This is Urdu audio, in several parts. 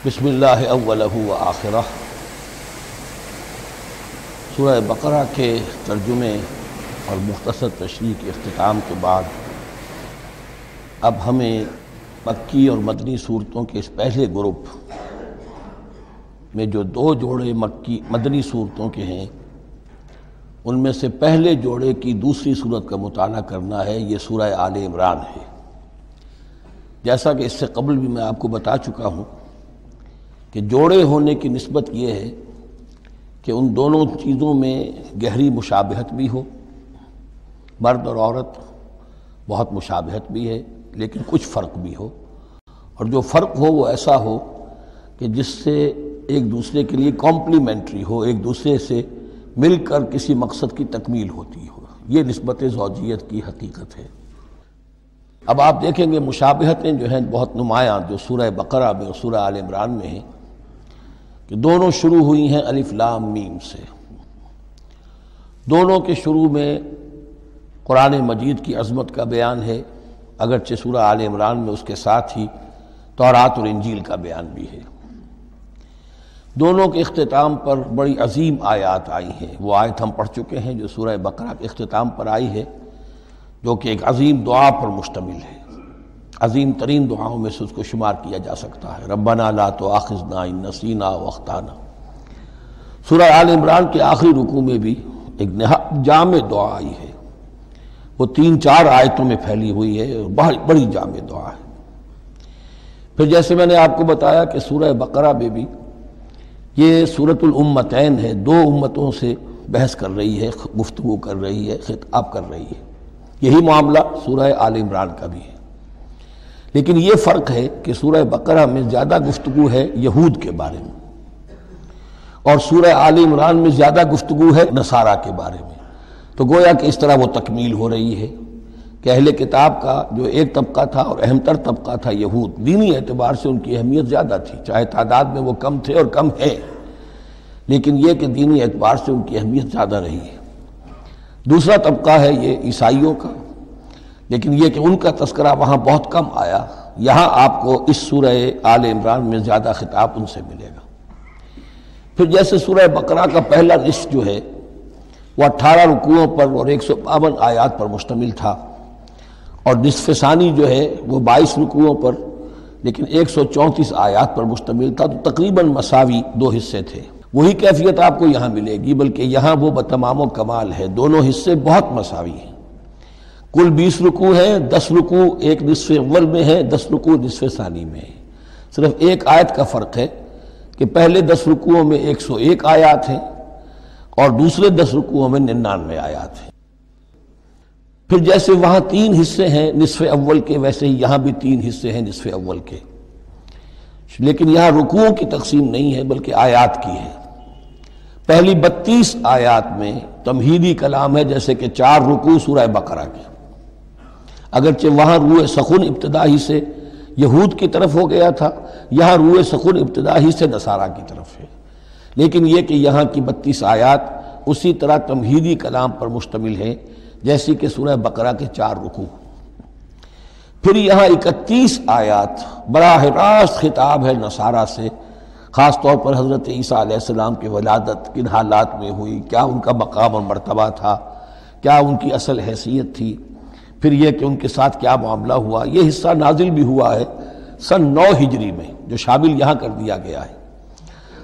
بسم اللہ اولہ و آخرہ۔ سورہ بقرہ کے ترجمے اور مختصر تشریح کے اختتام کے بعد اب ہمیں مکی اور مدنی صورتوں کے اس پہلے گروپ میں جو دو جوڑے مدنی صورتوں کے ہیں ان میں سے پہلے جوڑے کی دوسری صورت کا مطالعہ کرنا ہے۔ یہ سورہ آل عمران ہے۔ جیسا کہ اس سے قبل بھی میں آپ کو بتا چکا ہوں کہ جوڑے ہونے کی نسبت یہ ہے کہ ان دونوں چیزوں میں گہری مشابہت بھی ہو، مرد اور عورت بہت مشابہت بھی ہے لیکن کچھ فرق بھی ہو، اور جو فرق ہو وہ ایسا ہو کہ جس سے ایک دوسرے کے لیے کمپلیمنٹری ہو، ایک دوسرے سے مل کر کسی مقصد کی تکمیل ہوتی ہو۔ یہ نسبت زوجیت کی حقیقت ہے۔ اب آپ دیکھیں گے مشابہتیں جو ہیں بہت نمایاں جو سورہ بقرہ میں اور سورہ آل عمران میں ہیں کہ دونوں شروع ہوئی ہیں الف لام میم سے۔ دونوں کے شروع میں قرآن مجید کی عظمت کا بیان ہے، اگرچہ سورہ آل عمران میں اس کے ساتھ ہی تورات اور انجیل کا بیان بھی ہے۔ دونوں کے اختتام پر بڑی عظیم آیات آئی ہیں۔ وہ آیت ہم پڑھ چکے ہیں جو سورہ بقرہ کے اختتام پر آئی ہے، جو کہ ایک عظیم دعا پر مشتمل ہے، عظیم ترین دعاؤں میں سے اس کو شمار کیا جا سکتا ہے۔ ربنا لا تؤاخذنا ان نسینا واخطانا۔ سورہ آل عمران کے آخری رکوع میں بھی ایک نہایت جامع دعا آئی ہے، وہ 3-4 آیتوں میں پھیلی ہوئی ہے، بڑی جامع دعا ہے۔ پھر جیسے میں نے آپ کو بتایا کہ سورہ بقرہ میں بھی یہ سورۃ الامتین ہے، دو امتوں سے بحث کر رہی ہے، گفتگو کر رہی ہے، خطاب کر رہی ہے۔ یہی معاملہ سورہ آل عمران کا بھی ہے، لیکن یہ فرق ہے کہ سورہ بقرہ میں زیادہ گفتگو ہے یہود کے بارے میں، اور سورہ آل عمران میں زیادہ گفتگو ہے نصارہ کے بارے میں۔ تو گویا کہ اس طرح وہ تکمیل ہو رہی ہے کہ اہل کتاب کا جو ایک طبقہ تھا اور اہم تر طبقہ تھا یہود، دینی اعتبار سے ان کی اہمیت زیادہ تھی، چاہے تعداد میں وہ کم تھے اور کم ہے، لیکن یہ کہ دینی اعتبار سے ان کی اہمیت زیادہ رہی ہے۔ دوسرا طبقہ ہے یہ عیسائیوں کا، لیکن یہ کہ ان کا تذکرہ وہاں بہت کم آیا، یہاں آپ کو اس سورہ آل عمران میں زیادہ خطاب ان سے ملے گا۔ پھر جیسے سورہ بقرہ کا پہلا نصف جو ہے وہ 18 رکوعوں پر اور 152 آیات پر مشتمل تھا، اور نصف ثانی جو ہے وہ 22 رکوعوں پر لیکن 134 آیات پر مشتمل تھا، تو تقریباً مساوی دو حصے تھے۔ وہی کیفیت آپ کو یہاں ملے گی، بلکہ یہاں وہ بتمام و کمال ہے، دونوں حصے بہت مساوی ہیں۔ کل 20 رکوع ہیں، 10 رکوع ایک نصف اول میں ہے، 10 رکوع نصف ثانی میں ہے۔ صرف ایک آیت کا فرق ہے کہ پہلے 10 رکوعوں میں 101 آیات ہیں اور دوسرے 10 رکوعوں میں 99 آیات ہیں۔ پھر جیسے وہاں 3 حصے ہیں نصف اول کے، ویسے ہی یہاں بھی 3 حصے ہیں نصف اول کے، لیکن یہاں رکوعوں کی تقسیم نہیں ہے بلکہ آیات کی ہے۔ پہلی 32 آیات میں تمہیدی کلام ہے، جیسے کہ 4 رکوع سورہ بقرہ کے، اگرچہ وہاں روح سخن ابتدا ہی سے یہود کی طرف ہو گیا تھا، یہاں روح سخن ابتدا ہی سے نصارہ کی طرف ہے، لیکن یہ کہ یہاں کی 32 آیات اسی طرح تمہیدی کلام پر مشتمل ہیں جیسی کہ سورہ بقرہ کے 4 رکوع۔ پھر یہاں 31 آیات براہ راست خطاب ہے نصارہ سے، خاص طور پر حضرت عیسیٰ علیہ السلام کی ولادت کن حالات میں ہوئی، کیا ان کا مقام اور مرتبہ تھا، کیا ان کی اصل حیثیت تھی، پھر یہ کہ ان کے ساتھ کیا معاملہ ہوا۔ یہ حصہ نازل بھی ہوا ہے سن 9 ہجری میں، جو شامل یہاں کر دیا گیا ہے،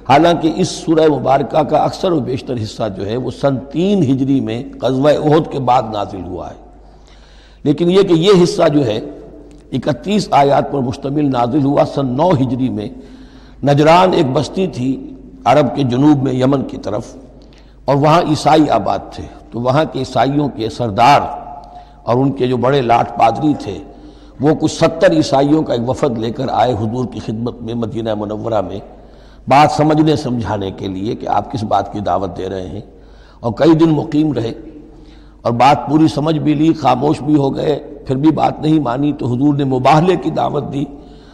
حالانکہ اس سورہ مبارکہ کا اکثر و بیشتر حصہ جو ہے وہ سن 3 ہجری میں غزوہ احد کے بعد نازل ہوا ہے، لیکن یہ کہ یہ حصہ جو ہے 31 آیات پر مشتمل نازل ہوا سن 9 ہجری میں۔ نجران ایک بستی تھی عرب کے جنوب میں یمن کی طرف، اور وہاں عیسائی آباد تھے، تو وہاں کے عیسائیوں کے سردار اور ان کے جو بڑے لاٹ پادری تھے وہ کچھ 70 عیسائیوں کا ایک وفد لے کر آئے حضور کی خدمت میں مدینہ منورہ میں، بات سمجھنے سمجھانے کے لیے کہ آپ کس بات کی دعوت دے رہے ہیں، اور کئی دن مقیم رہے اور بات پوری سمجھ بھی لی، خاموش بھی ہو گئے، پھر بھی بات نہیں مانی تو حضور نے مباہلے کی دعوت دی،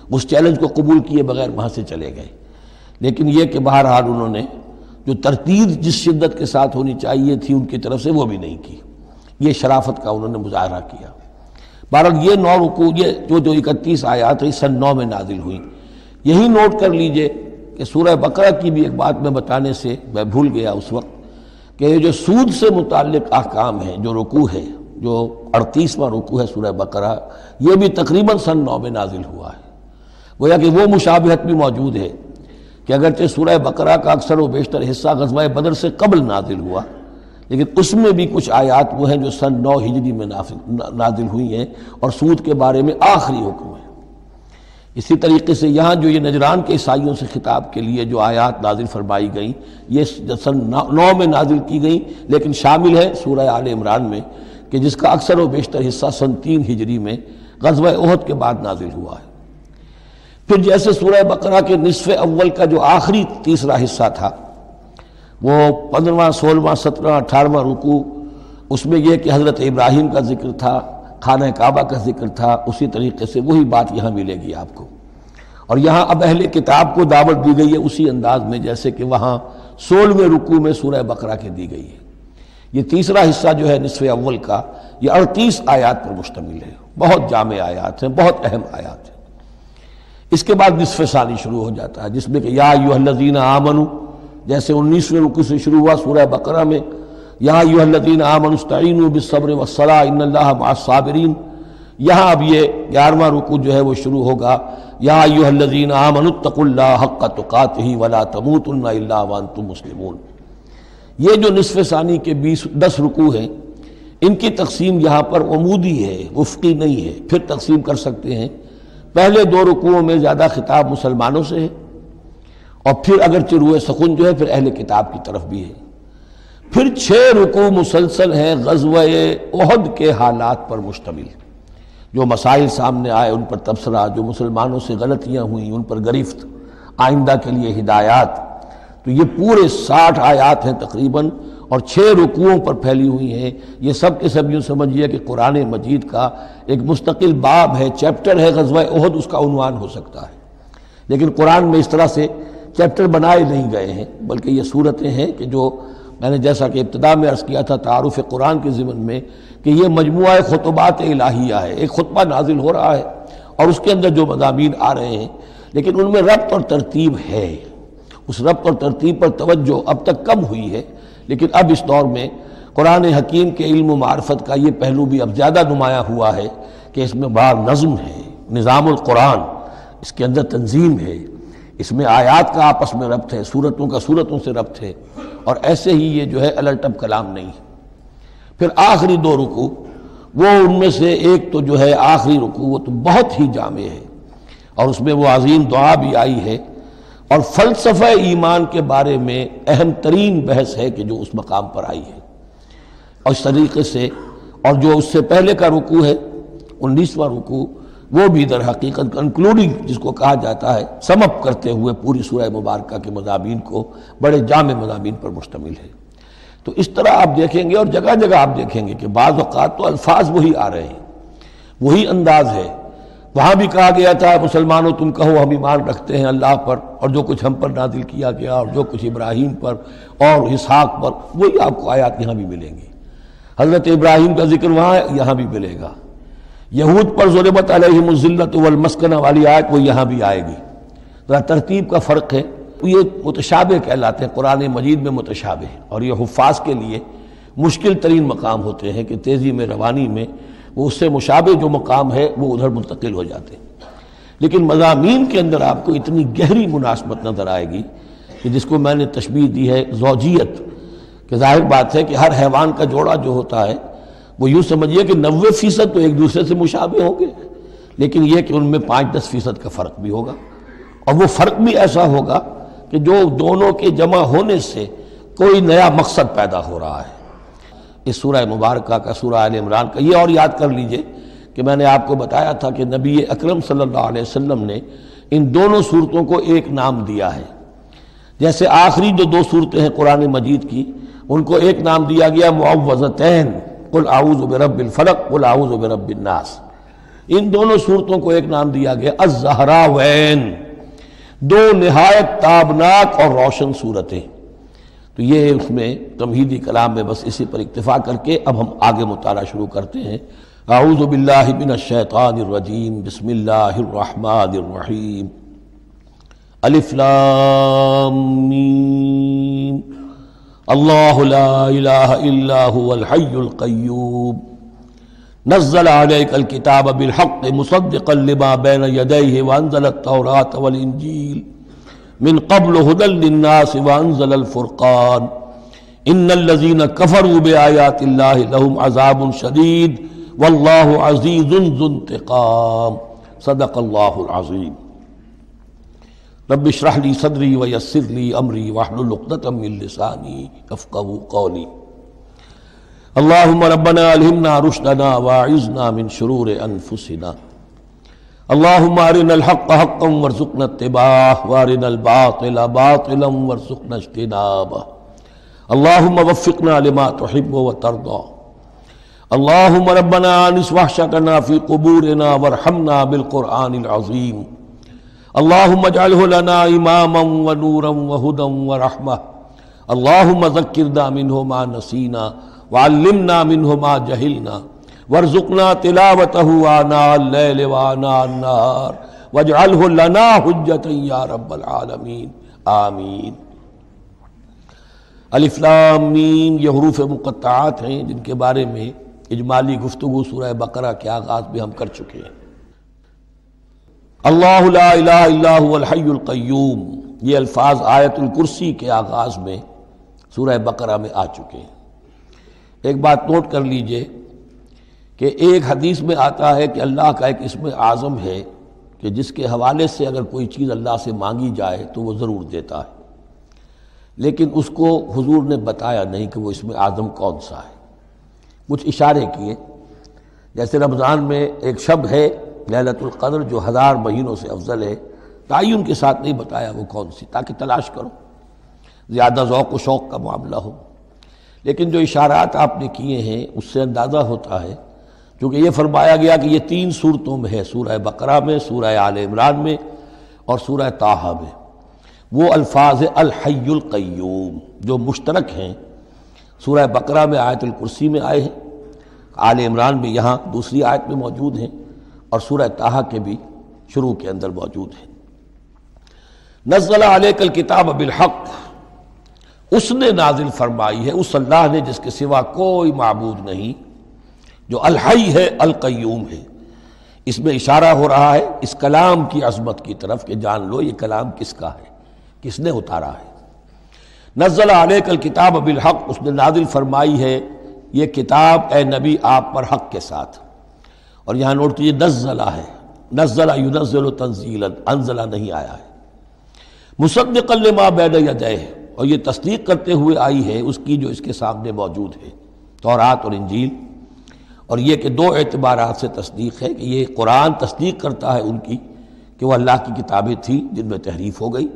اس چیلنج کو قبول کیے بغیر وہاں سے چلے گئے۔ لیکن یہ کہ بہرحال انہوں نے جو ترتیب جس شدت کے ساتھ ہونی چاہیے تھی ان کی طرف سے وہ بھی نہیں کی، یہ شرافت کا انہوں نے مظاہرہ کیا۔ بہرحال یہ 9 رکوع، یہ جو 31 آیات ہیں سن 9 میں نازل ہوئی، یہی نوٹ کر لیجئے کہ سورہ بقرہ کی بھی ایک بات میں بتانے سے میں بھول گیا اس وقت، کہ یہ جو سود سے متعلق احکام ہیں، جو رکوع ہے، جو 38واں رکوع ہے سورہ بقرہ، یہ بھی تقریباً سن 9 میں نازل ہوا ہے۔ گویا کہ وہ مشابہت بھی موجود ہے کہ اگرچہ سورہ بقرہ کا اکثر و بیشتر حصہ غزوہ بدر سے قبل نازل ہوا، لیکن اس میں بھی کچھ آیات وہ ہیں جو سن 9 ہجری میں نازل ہوئی ہیں اور سود کے بارے میں آخری حکم ہے۔ اسی طریقے سے یہاں جو یہ نجران کے عیسائیوں سے خطاب کے لیے جو آیات نازل فرمائی گئیں، یہ سن 9 میں نازل کی گئیں، لیکن شامل ہے سورہ آل عمران میں، کہ جس کا اکثر و بیشتر حصہ سن 3 ہجری میں غزوہ احد کے بعد نازل ہوا ہے۔ پھر جیسے سورہ بقرہ کے نصف اول کا جو آخری تیسرا حصہ تھا، وہ 15واں، 16واں، 17واں، 18واں رکوع، اس میں یہ کہ حضرت ابراہیم کا ذکر تھا، خانہ کعبہ کا ذکر تھا، اسی طریقے سے وہی بات یہاں ملے گی آپ کو۔ اور یہاں اب اہل کتاب کو دعوت دی گئی ہے اسی انداز میں جیسے کہ وہاں 16ویں رکوع میں سورہ بقرہ کے دی گئی ہے۔ یہ تیسرا حصہ جو ہے نصف اول کا، یہ 38 آیات پر مشتمل ہے، بہت جامع آیات ہیں، بہت اہم آیات ہیں۔ اس کے بعد نصف ثانی شروع ہو جاتا ہے، جس میں کہ یا ایھا الذین آمنوا، جیسے 19ویں رکوع سے شروع ہوا سورہ بقرہ میں، یا ایھا الذین آمنوا استعینوا بالصبر والصلاۃ ان اللہ مع الصابرین، یہاں اب یہ 11واں رکوع جو ہے وہ شروع ہوگا، یا ایھا الذین آمنوا اتقوا اللہ حق تقاتہ ولا تموتن الا وانتم مسلمون۔ یہ جو نصف ثانی کے 10 رکوع ہیں، ان کی تقسیم یہاں پر عمودی ہے، افقی نہیں ہے۔ پھر تقسیم کر سکتے ہیں، پہلے 2 رکوعوں میں زیادہ خطاب مسلمانوں سے ہے، اور پھر اگرچہ روئے سخن جو ہے پھر اہل کتاب کی طرف بھی ہے۔ پھر 6 رکوع مسلسل ہیں غزوہ احد کے حالات پر مشتمل، جو مسائل سامنے آئے ان پر تبصرہ، جو مسلمانوں سے غلطیاں ہوئیں ان پر گرفت، آئندہ کے لیے ہدایات۔ تو یہ پورے 60 آیات ہیں تقریباً، اور 6 رکوعوں پر پھیلی ہوئی ہیں۔ یہ سب کے سب یوں سمجھیے کہ قرآن مجید کا ایک مستقل باب ہے، چیپٹر ہے غزوہ احد، اس کا عنوان ہو سکتا ہے، لیکن قرآن میں اس طرح سے چیپٹر بنائے نہیں گئے ہیں، بلکہ یہ صورتیں ہیں کہ جو میں نے جیسا کہ ابتدا میں عرض کیا تھا تعارف قرآن کے ضمن میں، کہ یہ مجموعہ خطبات الہیہ ہے، ایک خطبہ نازل ہو رہا ہے اور اس کے اندر جو مضامین آ رہے ہیں، لیکن ان میں ربط اور ترتیب ہے۔ اس ربط اور ترتیب پر توجہ اب تک کم ہوئی ہے، لیکن اب اس دور میں قرآن حکیم کے علم و معرفت کا یہ پہلو بھی اب زیادہ نمایاں ہوا ہے کہ اس میں بڑا نظم ہے، نظام القرآن، اس کے اندر تنظیم ہے، اس میں آیات کا آپس میں ربط ہے، سورتوں کا سورتوں سے ربط ہے، اور ایسے ہی یہ جو ہے الٹب کلام نہیں ہے۔ پھر آخری 2 رکوع، وہ ان میں سے ایک تو جو ہے آخری رکوع، وہ تو بہت ہی جامع ہے، اور اس میں وہ عظیم دعا بھی آئی ہے، اور فلسفہ ایمان کے بارے میں اہم ترین بحث ہے کہ جو اس مقام پر آئی ہے۔ اور اس طریقے سے، اور جو اس سے پہلے کا رکوع ہے 19واں رکوع، وہ بھی در حقیقت کنکلوڈنگ جس کو کہا جاتا ہے، سم اپ کرتے ہوئے پوری سورہ مبارکہ کے مضامین کو، بڑے جامع مضامین پر مشتمل ہے۔ تو اس طرح آپ دیکھیں گے، اور جگہ جگہ آپ دیکھیں گے کہ بعض اوقات تو الفاظ وہی آ رہے ہیں، وہی انداز ہے۔ وہاں بھی کہا گیا تھا مسلمانوں تم کہو ہم ایمان رکھتے ہیں اللہ پر اور جو کچھ ہم پر نازل کیا گیا اور جو کچھ ابراہیم پر اور اسحاق پر، وہی آپ کو آیات یہاں بھی ملیں گی۔ حضرت ابراہیم کا ذکر وہاں ہے، یہاں بھی ملے گا۔ یہود پر ضربت علیہم الذلۃ والمسکنہ والی آیت وہ یہاں بھی آئے گی۔ ذرا ترتیب کا فرق ہے، یہ متشابہ کہلاتے ہیں، قرآن مجید میں متشابہ، اور یہ حفاظ کے لیے مشکل ترین مقام ہوتے ہیں کہ تیزی میں روانی میں وہ اس سے مشابہ جو مقام ہے وہ ادھر منتقل ہو جاتے ہیں۔ لیکن مضامین کے اندر آپ کو اتنی گہری مناسبت نظر آئے گی کہ جس کو میں نے تشبیہ دی ہے زوجیت، کہ ظاہر بات ہے کہ ہر حیوان کا جوڑا جو ہوتا ہے وہ یوں سمجھیے کہ 90% تو ایک دوسرے سے مشابہ ہوں گے، لیکن یہ کہ ان میں 5-10% کا فرق بھی ہوگا، اور وہ فرق بھی ایسا ہوگا کہ جو دونوں کے جمع ہونے سے کوئی نیا مقصد پیدا ہو رہا ہے۔ اس سورہ مبارکہ کا، سورہ آل عمران کا، یہ اور یاد کر لیجئے کہ میں نے آپ کو بتایا تھا کہ نبی اکرم صلی اللہ علیہ وسلم نے ان دونوں صورتوں کو ایک نام دیا ہے۔ جیسے آخری جو 2 صورتیں ہیں قرآن مجید کی، ان کو ایک نام دیا گیا معوذتین، قل اعوذ برب الفلق قل اعوذ برب الناس۔ ان دونوں صورتوں کو ایک نام دیا گیا الزہراوین، 2 نہایت تابناک اور روشن صورتیں۔ تو یہ اس میں تمہیدی کلام میں بس اسی پر اکتفا کر کے اب ہم آگے مطالعہ شروع کرتے ہیں۔ اعوذ باللہ من الشیطان الرجیم، بسم اللہ الرحمن الرحیم۔ الف لام میم اللہ لا الہ الا هو الحی القیوم نزل علیک الکتاب بالحق مصدقا لما بین یدیہ وانزل التوراۃ والانجیل من قبل هدى للناس وانزل الفرقان ان الذین کفروا بآیات اللہ لهم عذاب شدید واللہ عزیز ذو انتقام صدق اللہ العظیم رب اشرح لی صدری ویسر لی امری واحلل عقدۃ من لسانی یفقہوا قولی اللہم ربنا الہمنا رشدنا واعذنا من شرور انفسنا اللہم ارنا الحق حقا وارزقنا اتباعہ وارنا الباطل باطلا وارزقنا اجتنابہ اللہم وفقنا لما تحب وترضى اللہم ربنا آنس وحشتنا فی قبورنا وارحمنا بالقرآن العظیم اللہم اجعلہ لنا اماما ونورا وہدا ورحمہ اللہم ذکرنا منہ ما نسینا وعلمنا منہ ما جہلنا وارزقنا تلاوتہ آناء اللیل وآناء النہار واجعلہ لنا حجتا یا رب العالمین آمین۔ الف لام میم یہ حروف مقطعات ہیں جن کے بارے میں اجمالی گفتگو سورہ بقرہ کے آغاز میں ہم کر چکے ہیں۔ اللہ لا الہ الا هو الحی القیوم یہ الفاظ آیت الکرسی کے آغاز میں سورہ بقرہ میں آ چکے ہیں۔ ایک بات نوٹ کر لیجئے کہ ایک حدیث میں آتا ہے کہ اللہ کا ایک اسم اعظم ہے کہ جس کے حوالے سے اگر کوئی چیز اللہ سے مانگی جائے تو وہ ضرور دیتا ہے، لیکن اس کو حضور نے بتایا نہیں کہ وہ اسم اعظم کون سا ہے۔ کچھ اشارے کیے، جیسے رمضان میں ایک شب ہے لیلۃ القدر جو 1000 مہینوں سے افضل ہے، تعین کے ساتھ نہیں بتایا وہ کون سی، تاکہ تلاش کرو، زیادہ ذوق و شوق کا معاملہ ہو۔ لیکن جو اشارات آپ نے کیے ہیں اس سے اندازہ ہوتا ہے، کیونکہ یہ فرمایا گیا کہ یہ 3 صورتوں میں ہے، سورہ بقرہ میں، سورہ آل عمران میں اور سورہ طٰہٰ میں، وہ الفاظ الحی القیوم جو مشترک ہیں، سورہ بقرہ میں آیت الکرسی میں آئے ہیں، آل عمران میں یہاں دوسری آیت میں موجود ہیں، اور سورہ طٰہٰ کے بھی شروع کے اندر موجود ہیں۔ نزل علیک الکتاب بالحق، اس نے نازل فرمائی ہے، اس اللہ نے جس کے سوا کوئی معبود نہیں، جو الحی ہے القیوم ہے۔ اس میں اشارہ ہو رہا ہے اس کلام کی عظمت کی طرف کہ جان لو یہ کلام کس کا ہے، کس نے اتارا ہے۔ نزل علیک الکتاب بالحق، اس نے نازل فرمائی ہے یہ کتاب اے نبی آپ پر حق کے ساتھ، اور یہاں نوٹ کیجیے نزلہ ہے، نزلہ ینزل تنزیلا، انزلہ نہیں آیا ہے، مصدقا لما بین یدیہ، اور یہ تصدیق کرتے ہوئے آئی ہے اس کی جو اس کے سامنے موجود ہے، تورات اور انجیل۔ اور یہ کہ 2 اعتبارات سے تصدیق ہے کہ یہ قرآن تصدیق کرتا ہے ان کی کہ وہ اللہ کی کتابیں تھیں جن میں تحریف ہو گئی،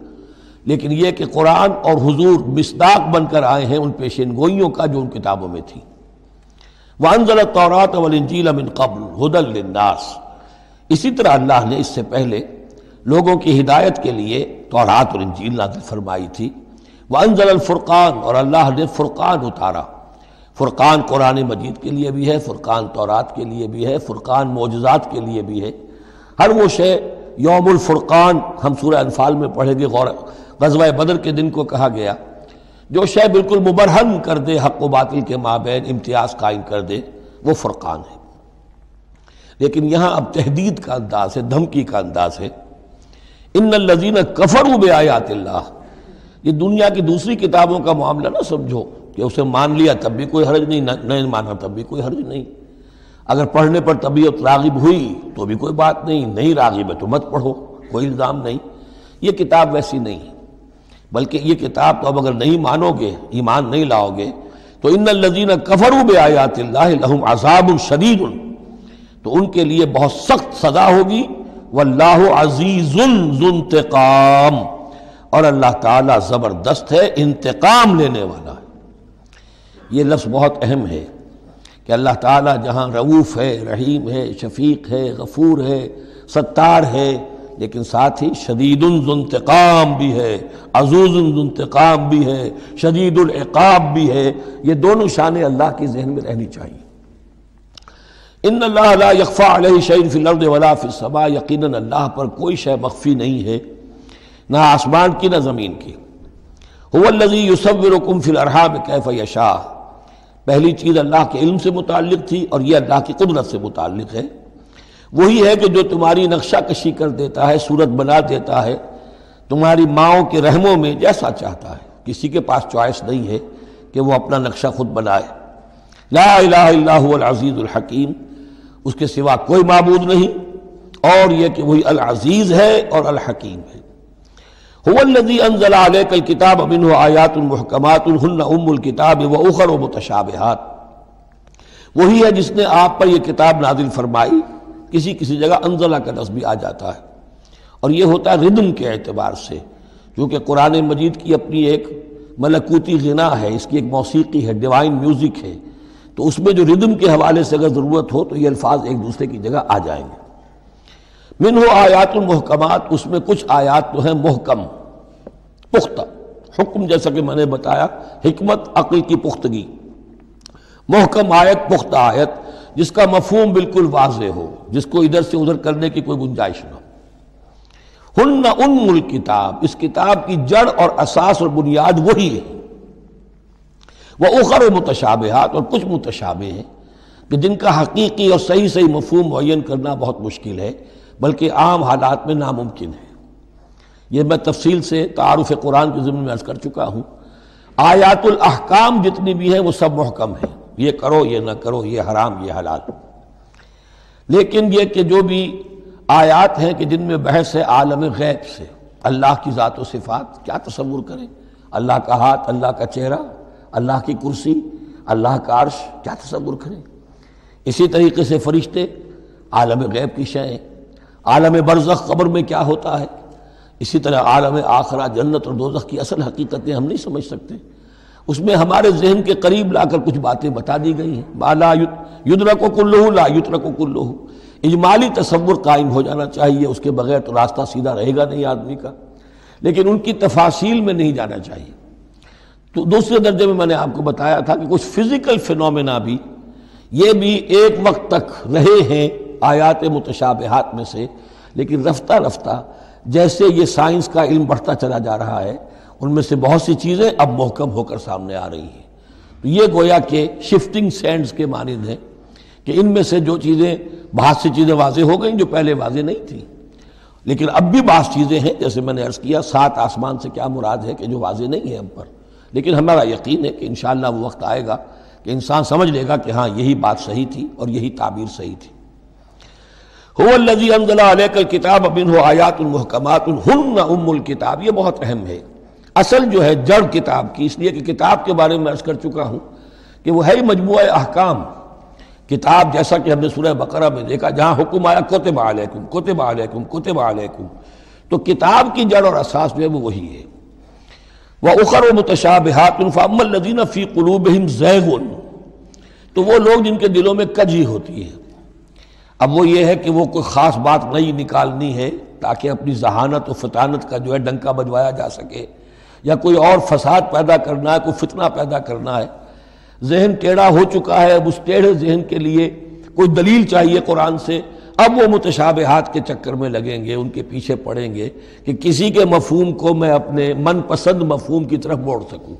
لیکن یہ کہ قرآن اور حضور مصداق بن کر آئے ہیں ان پیشین گوئیوں کا جو ان کتابوں میں تھی۔ وَأَنزَلَ التَّوْرَاةَ وَالْإِنْجِيلَ مِنْ قَبْلُ هُدًى لِلنَّاسِ، اسی طرح اللہ نے اس سے پہلے لوگوں کی ہدایت کے لیے تورات اور انجیل نازل فرمائی تھی۔ وَأَنزَلَ الْفُرْقَانَ، اور اللہ نے فرقان اتارا۔ فرقان قرآن مجید کے لیے بھی ہے، فرقان تورات کے لیے بھی ہے، فرقان معجزات کے لیے بھی ہے۔ ہر وہ شے یوم الفرقان ہم سورہ انفال میں پڑھیں گے، غزوہ بدر کے دن کو کہا گیا، جو شے بالکل مبرہن کر دے حق و باطل کے مابین امتیاز قائم کر دے وہ فرقان ہے۔ لیکن یہاں اب تحدید کا انداز ہے، دھمکی کا انداز ہے۔ ان الذین کفروا بآیات اللہ، یہ دنیا کی دوسری کتابوں کا معاملہ نہ سمجھو کہ اسے مان لیا تب بھی کوئی حرج نہیں، نہیں مانا تب بھی کوئی حرج نہیں، اگر پڑھنے پر طبیعت راغب ہوئی تو بھی کوئی بات نہیں، نہیں راغب ہے تو مت پڑھو، کوئی الزام نہیں۔ یہ کتاب ویسی نہیں، بلکہ یہ کتاب تو اب اگر نہیں مانو گے، ایمان نہیں لاؤ گے تو ان الذین کفروا بآیات اللہ لہم عذاب شدید، تو ان کے لیے بہت سخت سزا ہوگی۔ واللہ عزیز ذو انتقام، اور اللہ تعالیٰ زبردست ہے، انتقام لینے والا ہے۔ یہ لفظ بہت اہم ہے کہ اللہ تعالیٰ جہاں رؤوف ہے، رحیم ہے، شفیق ہے، غفور ہے، ستار ہے، لیکن ساتھ ہی شدید ذو انتقام بھی ہے، عزوز ذو انتقام بھی ہے، شدید العقاب بھی ہے۔ یہ دونوں شانیں اللہ کی ذہن میں رہنی چاہیے۔ ان اللہ لا یخفی علیہ شیء فی الارض ولا فی السماء، یقیناً اللہ پر کوئی شے مخفی نہیں ہے، نہ آسمان کی نہ زمین کی۔ هو الذی یصورکم فی الارحام کیف یشاء، پہلی چیز اللہ کے علم سے متعلق تھی، اور یہ اللہ کی قدرت سے متعلق ہے۔ وہی ہے کہ جو تمہاری نقشہ کشی کر دیتا ہے، صورت بنا دیتا ہے تمہاری ماؤں کے رحموں میں جیسا چاہتا ہے۔ کسی کے پاس چوائس نہیں ہے کہ وہ اپنا نقشہ خود بنائے۔ لا الہ الا هو العزیز الحکیم، اس کے سوا کوئی معبود نہیں، اور یہ کہ وہی العزیز ہے اور الحکیم ہے۔ هو الذی انزل علیک الکتاب منہ آیات محکمات ہن ام الکتاب واخر متشابہات، وہی ہے جس نے آپ پر یہ کتاب نازل فرمائی۔ کسی کسی جگہ انزلہ کا لفظ بھی آ جاتا ہے، اور یہ ہوتا ہے ردم کے اعتبار سے، کیونکہ قرآن مجید کی اپنی ایک ملکوتی غنا ہے، اس کی ایک موسیقی ہے، ڈیوائن میوزک ہے، تو اس میں جو ردم کے حوالے سے اگر ضرورت ہو تو یہ الفاظ ایک دوسرے کی جگہ آ جائیں گے۔ منہ آیات المحکمات، اس میں کچھ آیات تو ہیں محکم، پختہ، حکم جیسا کہ میں نے بتایا حکمت عقل کی پختگی، محکم آیت پختہ آیت جس کا مفہوم بالکل واضح ہو، جس کو ادھر سے ادھر کرنے کی کوئی گنجائش نہ ہو۔ ہن ام الکتاب، اس کتاب کی جڑ اور اساس اور بنیاد وہی ہے۔ وَأُخَرُ متشابہات، اور کچھ متشابہ ہیں کہ جن کا حقیقی اور صحیح مفہوم معین کرنا بہت مشکل ہے، بلکہ عام حالات میں ناممکن ہے۔ یہ میں تفصیل سے تعارف قرآن کے ضمن میں عرض کر چکا ہوں۔ آیات الاحکام جتنی بھی ہیں وہ سب محکم ہیں، یہ کرو یہ نہ کرو، یہ حرام یہ حلال۔ لیکن یہ کہ جو بھی آیات ہیں کہ جن میں بحث ہے عالم غیب سے، اللہ کی ذات و صفات، کیا تصور کریں؟ اللہ کا ہاتھ، اللہ کا چہرہ، اللہ کی کرسی، اللہ کا عرش، کیا تصور کریں؟ اسی طریقے سے فرشتے، عالم غیب کی شیئیں، عالم برزخ قبر میں کیا ہوتا ہے، اسی طرح عالم آخرہ جنت اور دوزخ کی اصل حقیقتیں ہم نہیں سمجھ سکتے، اس میں ہمارے ذہن کے قریب لا کر کچھ باتیں بتا دی گئی ہیں۔ ما لا یدرک کلہ لا یترک کلہ، اجمالی تصور قائم ہو جانا چاہیے، اس کے بغیر تو راستہ سیدھا رہے گا نہیں آدمی کا، لیکن ان کی تفاصیل میں نہیں جانا چاہیے۔ تو دوسرے درجے میں نے آپ کو بتایا تھا کہ کچھ فزیکل فینومینا بھی یہ بھی ایک وقت تک رہے ہیں آیات متشابہات میں سے، لیکن رفتہ رفتہ جیسے یہ سائنس کا علم بڑھتا چلا جا رہا ہے، ان میں سے بہت سی چیزیں اب محکم ہو کر سامنے آ رہی ہیں۔ تو یہ گویا کہ شفٹنگ سینڈز کے مانند ہے کہ ان میں سے جو چیزیں، بہت سی چیزیں واضح ہو گئیں جو پہلے واضح نہیں تھیں، لیکن اب بھی بعض چیزیں ہیں، جیسے میں نے عرض کیا 7 آسمان سے کیا مراد ہے کہ جو واضح نہیں ہے ہم پر، لیکن ہمارا یقین ہے کہ انشاءاللہ وہ وقت آئے گا کہ انسان سمجھ لے گا کہ ہاں یہی بات صحیح تھی اور یہی تعبیر صحیح تھی۔ هو الذی انزل علیک الکتاب منہ آیات محکمات ہن ام الکتاب، یہ بہت اہم ہے، اصل جو ہے جڑ کتاب کی، اس لیے کہ کتاب کے بارے میں عرض کر چکا ہوں کہ وہ ہے مجموعہ احکام۔ کتاب جیسا کہ ہم نے سورہ بقرہ میں دیکھا جہاں حکم آیا کتب علیکم کتب علیکم کتب علیکم، تو کتاب کی جڑ اور اساس جو ہے وہ وہی ہے۔ وَأُخَرُ مُتَشَابِهَاتٌ فَأَمَّا الَّذِينَ فِي قُلُوبِهِمْ زَيْغٌ، تو وہ لوگ جن کے دلوں میں کجی ہوتی ہے۔ اب وہ یہ ہے کہ وہ کوئی خاص بات نئی نکالنی ہے تاکہ اپنی ذہانت و فطانت کا جو ہے ڈنکا بجوایا جا سکے، یا کوئی اور فساد پیدا کرنا ہے، کوئی فتنہ پیدا کرنا ہے، ذہن ٹیڑھا ہو چکا ہے، اب اس ٹیڑھے ذہن کے لیے کوئی دلیل چاہیے قرآن سے، اب وہ متشابہات کے چکر میں لگیں گے، ان کے پیچھے پڑیں گے کہ کسی کے مفہوم کو میں اپنے من پسند مفہوم کی طرف موڑ سکوں۔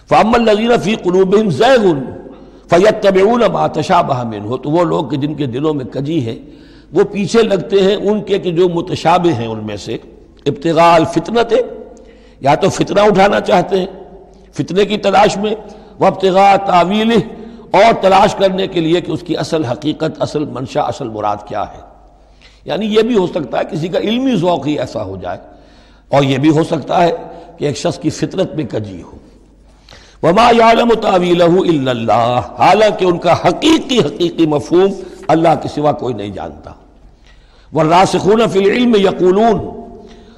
فَأَمَّا الَّذِينَ فِي قُلُوبِهِمْ زَيْغٌ فَيَتَّبِعُونَ مَا تَشَابَهَ مِنْهُ، تو وہ لوگ کہ جن کے دلوں میں کجی ہے وہ پیچھے لگتے ہیں ان کے کہ جو متشابہ ہیں، ان میں سے ابتغاء الفتنۃ، یا تو فتنہ اٹھانا چاہتے ہیں فتنے کی تلاش میں، وابتغاء تاویلہ، اور تلاش کرنے کے لیے کہ اس کی اصل حقیقت، اصل منشا، اصل مراد کیا ہے۔ یعنی یہ بھی ہو سکتا ہے کسی کا علمی ذوق ہی ایسا ہو جائے، اور یہ بھی ہو سکتا ہے کہ ایک شخص کی فطرت میں کجی ہو۔ وما یعلم تاویلہ الا اللہ، حالانکہ ان کا حقیقی مفہوم اللہ کے سوا کوئی نہیں جانتا۔ والراسخون فی العلم یقولون،